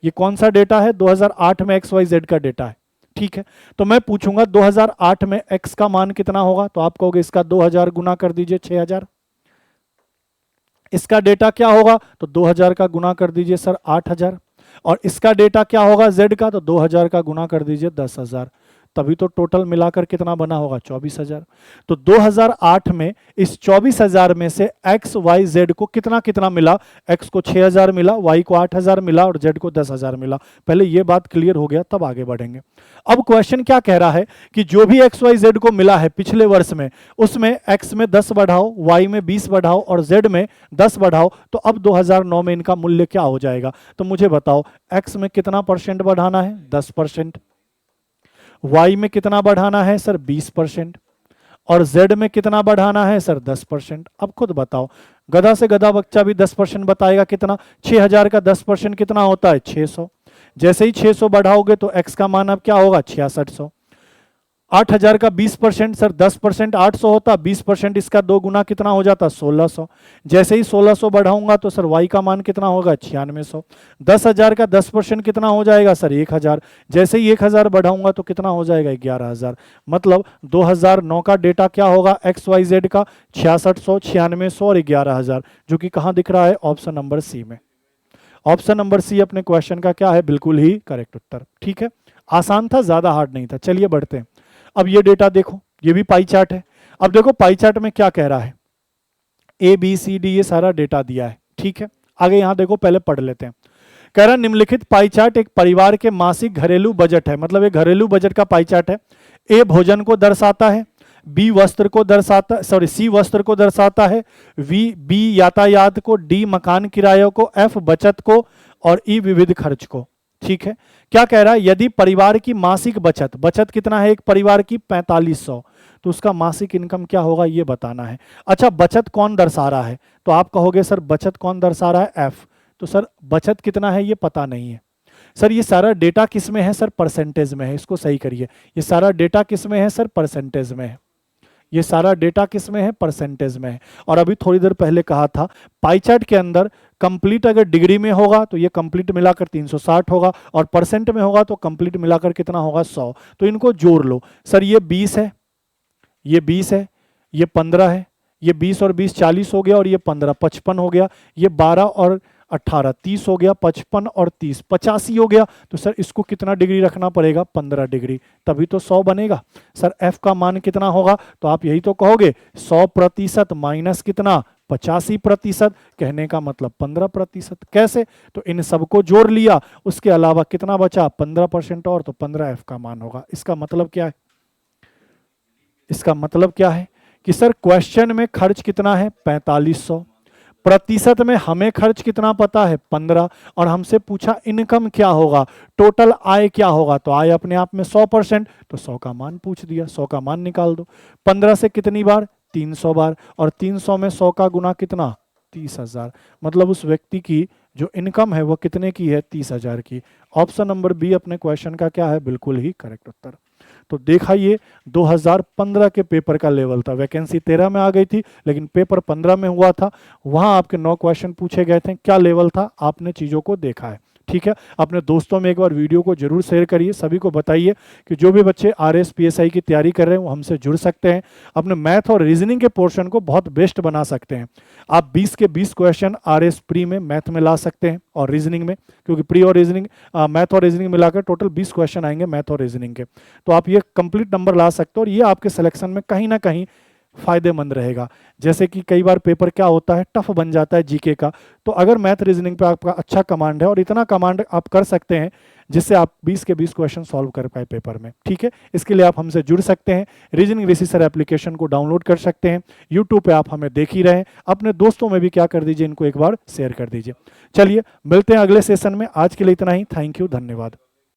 ये कौन सा डेटा है, 2008 में XYZ का डेटा है, ठीक है। तो मैं पूछूंगा 2008 में x का मान कितना होगा, तो आप कहोगे इसका 2000 गुना कर दीजिए 6000। इसका डेटा क्या होगा, तो 2000 का गुना कर दीजिए सर 8000। और इसका डेटा क्या होगा z का, तो 2000 का गुना कर दीजिए 10,000। तभी तो टोटल मिलाकर कितना बना होगा 24,000। तो 2008 में इस 24,000 में से एक्स वाई जेड को कितना कितना मिला, एक्स को 6,000 मिला, वाई को 8,000 मिला और जेड को 10,000 मिला। पहले ये बात क्लियर हो गया, तब आगे बढ़ेंगे। अब क्वेश्चन क्या कह रहा है कि जो भी एक्स वाई जेड को मिला है पिछले वर्ष में, उसमें एक्स में 10 बढ़ाओ, वाई में 20 बढ़ाओ और जेड में 10 बढ़ाओ, तो अब 2009 में इनका मूल्य क्या हो जाएगा। तो मुझे बताओ, एक्स में कितना परसेंट बढ़ाना है, 10%, वाई में कितना बढ़ाना है सर 20%, और जेड में कितना बढ़ाना है सर 10%। अब खुद बताओ, गधा से गधा बच्चा भी 10% बताएगा, कितना, 6,000 का 10% कितना होता है 600। जैसे ही 600 बढ़ाओगे तो एक्स का मान अब क्या होगा 6600। 8,000 का 20% सर 10% 800 होता, 20% इसका 2 गुना कितना हो जाता 1600। जैसे ही 1600 बढ़ाऊंगा तो सर वाई का मान कितना होगा 9600। 10,000 का 10% कितना हो जाएगा सर 1,000। जैसे ही 1,000 बढ़ाऊंगा तो कितना हो जाएगा 11,000। मतलब 2009 का डेटा क्या होगा एक्स वाई जेड का 6600, 9600 और 11,000, जो कि कहाँ दिख रहा है, ऑप्शन नंबर सी में। ऑप्शन नंबर सी अपने क्वेश्चन का क्या है, बिल्कुल ही करेक्ट उत्तर। ठीक है, आसान था, ज्यादा हार्ड नहीं था। चलिए बढ़ते हैं। अब ये डेटा देखो, ये भी पाई चार्ट है। अब देखो पाई चार्ट में क्या कह रहा है, ए बी सी डी ये सारा डेटा दिया है। ठीक है, आगे यहां देखो, पहले पढ़ लेते हैं। कह रहा निम्नलिखित पाई चार्ट एक परिवार के मासिक घरेलू बजट है, मतलब ये घरेलू बजट का पाई चार्ट है। ए भोजन को दर्शाता है, बी वस्त्र को दर्शाता, सॉरी सी वस्त्र को दर्शाता है, बी यातायात को, डी मकान किराए को, एफ बचत को और ई विविध खर्च को। ठीक है, क्या कह रहा है, यदि परिवार की मासिक बचत, बचत कितना है एक परिवार की 4500, तो उसका मासिक इनकम क्या होगा ये बताना है। अच्छा, बचत कौन दर्शा रहा है, तो आप कहोगे सर बचत कौन दर्शा रहा है, एफ। तो सर बचत कितना है ये पता नहीं है। सर ये सारा डेटा किस में है, सर परसेंटेज में है, इसको सही करिए। ये सारा डेटा किस में है सर, परसेंटेज में है। ये सारा डेटा किस में है, परसेंटेज में है। और अभी थोड़ी देर पहले कहा था पाई चार्ट के अंदर कंप्लीट अगर डिग्री में होगा तो ये कंप्लीट मिलाकर 360 होगा, और परसेंट में होगा तो कंप्लीट मिलाकर कितना होगा 100। तो इनको जोड़ लो। सर ये 20 है, ये 20 है, ये 15 है, ये 20 और 20 40 हो गया, और ये 15 55 हो गया, ये 12 और 18 30 हो गया, 55 और 30 85 हो गया। तो सर इसको कितना डिग्री रखना पड़ेगा, 15 डिग्री, तभी तो 100 बनेगा। सर एफ का मान कितना होगा, तो आप यही तो कहोगे 100% माइनस कितना 85%, कहने का मतलब 15%। कैसे, तो इन सबको जोड़ लिया, उसके अलावा कितना बचा 15% और, तो 15 एफ का मान होगा। इसका मतलब क्या है, इसका मतलब क्या है कि सर क्वेश्चन में खर्च कितना है 4500, प्रतिशत में हमें खर्च कितना पता है 15, और हमसे पूछा इनकम क्या होगा, टोटल आय क्या होगा, तो आय अपने आप में 100%, तो 100 का मान पूछ दिया, 100 का मान निकाल दो। 15 से कितनी बार 300 बार, और 300 में 100 का गुना कितना 30,000। मतलब उस व्यक्ति की जो इनकम है वो कितने की है 30,000 की। ऑप्शन नंबर बी अपने क्वेश्चन का क्या है, बिल्कुल ही करेक्ट उत्तर। तो देखा ये 2015 के पेपर का लेवल था, वैकेंसी 13 में आ गई थी लेकिन पेपर 15 में हुआ था, वहां आपके 9 क्वेश्चन पूछे गए थे। क्या लेवल था, आपने चीजों को देखा है। ठीक है, अपने दोस्तों में एक बार वीडियो को जरूर शेयर करिए, सभी को बताइए कि जो भी बच्चे आरएस पीएसआई की तैयारी कर रहे हैं वो हमसे जुड़ सकते हैं, अपने मैथ और रीजनिंग के पोर्शन को बहुत बेस्ट बना सकते हैं। आप 20 के 20 क्वेश्चन आरएस प्री में मैथ में ला सकते हैं और रीजनिंग में, क्योंकि प्री और रीजनिंग मैथ और रीजनिंग मिलाकर टोटल 20 क्वेश्चन आएंगे मैथ और रीजनिंग के। तो आप ये कंप्लीट नंबर ला सकते हो और ये आपके सिलेक्शन में कहीं ना कहीं फायदेमंद रहेगा। जैसे कि कई बार पेपर क्या होता है, टफ बन जाता है जीके का, तो अगर मैथ रीजनिंग पे आपका अच्छा कमांड है और इतना कमांड आप कर सकते हैं जिससे आप 20 के 20 क्वेश्चन सॉल्व कर पाए पेपर में। ठीक है, इसके लिए आप हमसे जुड़ सकते हैं, रीजनिंग रिसीसर एप्लीकेशन को डाउनलोड कर सकते हैं, यूट्यूब पे आप हमें देख ही रहे हैं, अपने दोस्तों में भी क्या कर दीजिए, इनको एक बार शेयर कर दीजिए। चलिए मिलते हैं अगले सेशन में, आज के लिए इतना ही। थैंक यू, धन्यवाद।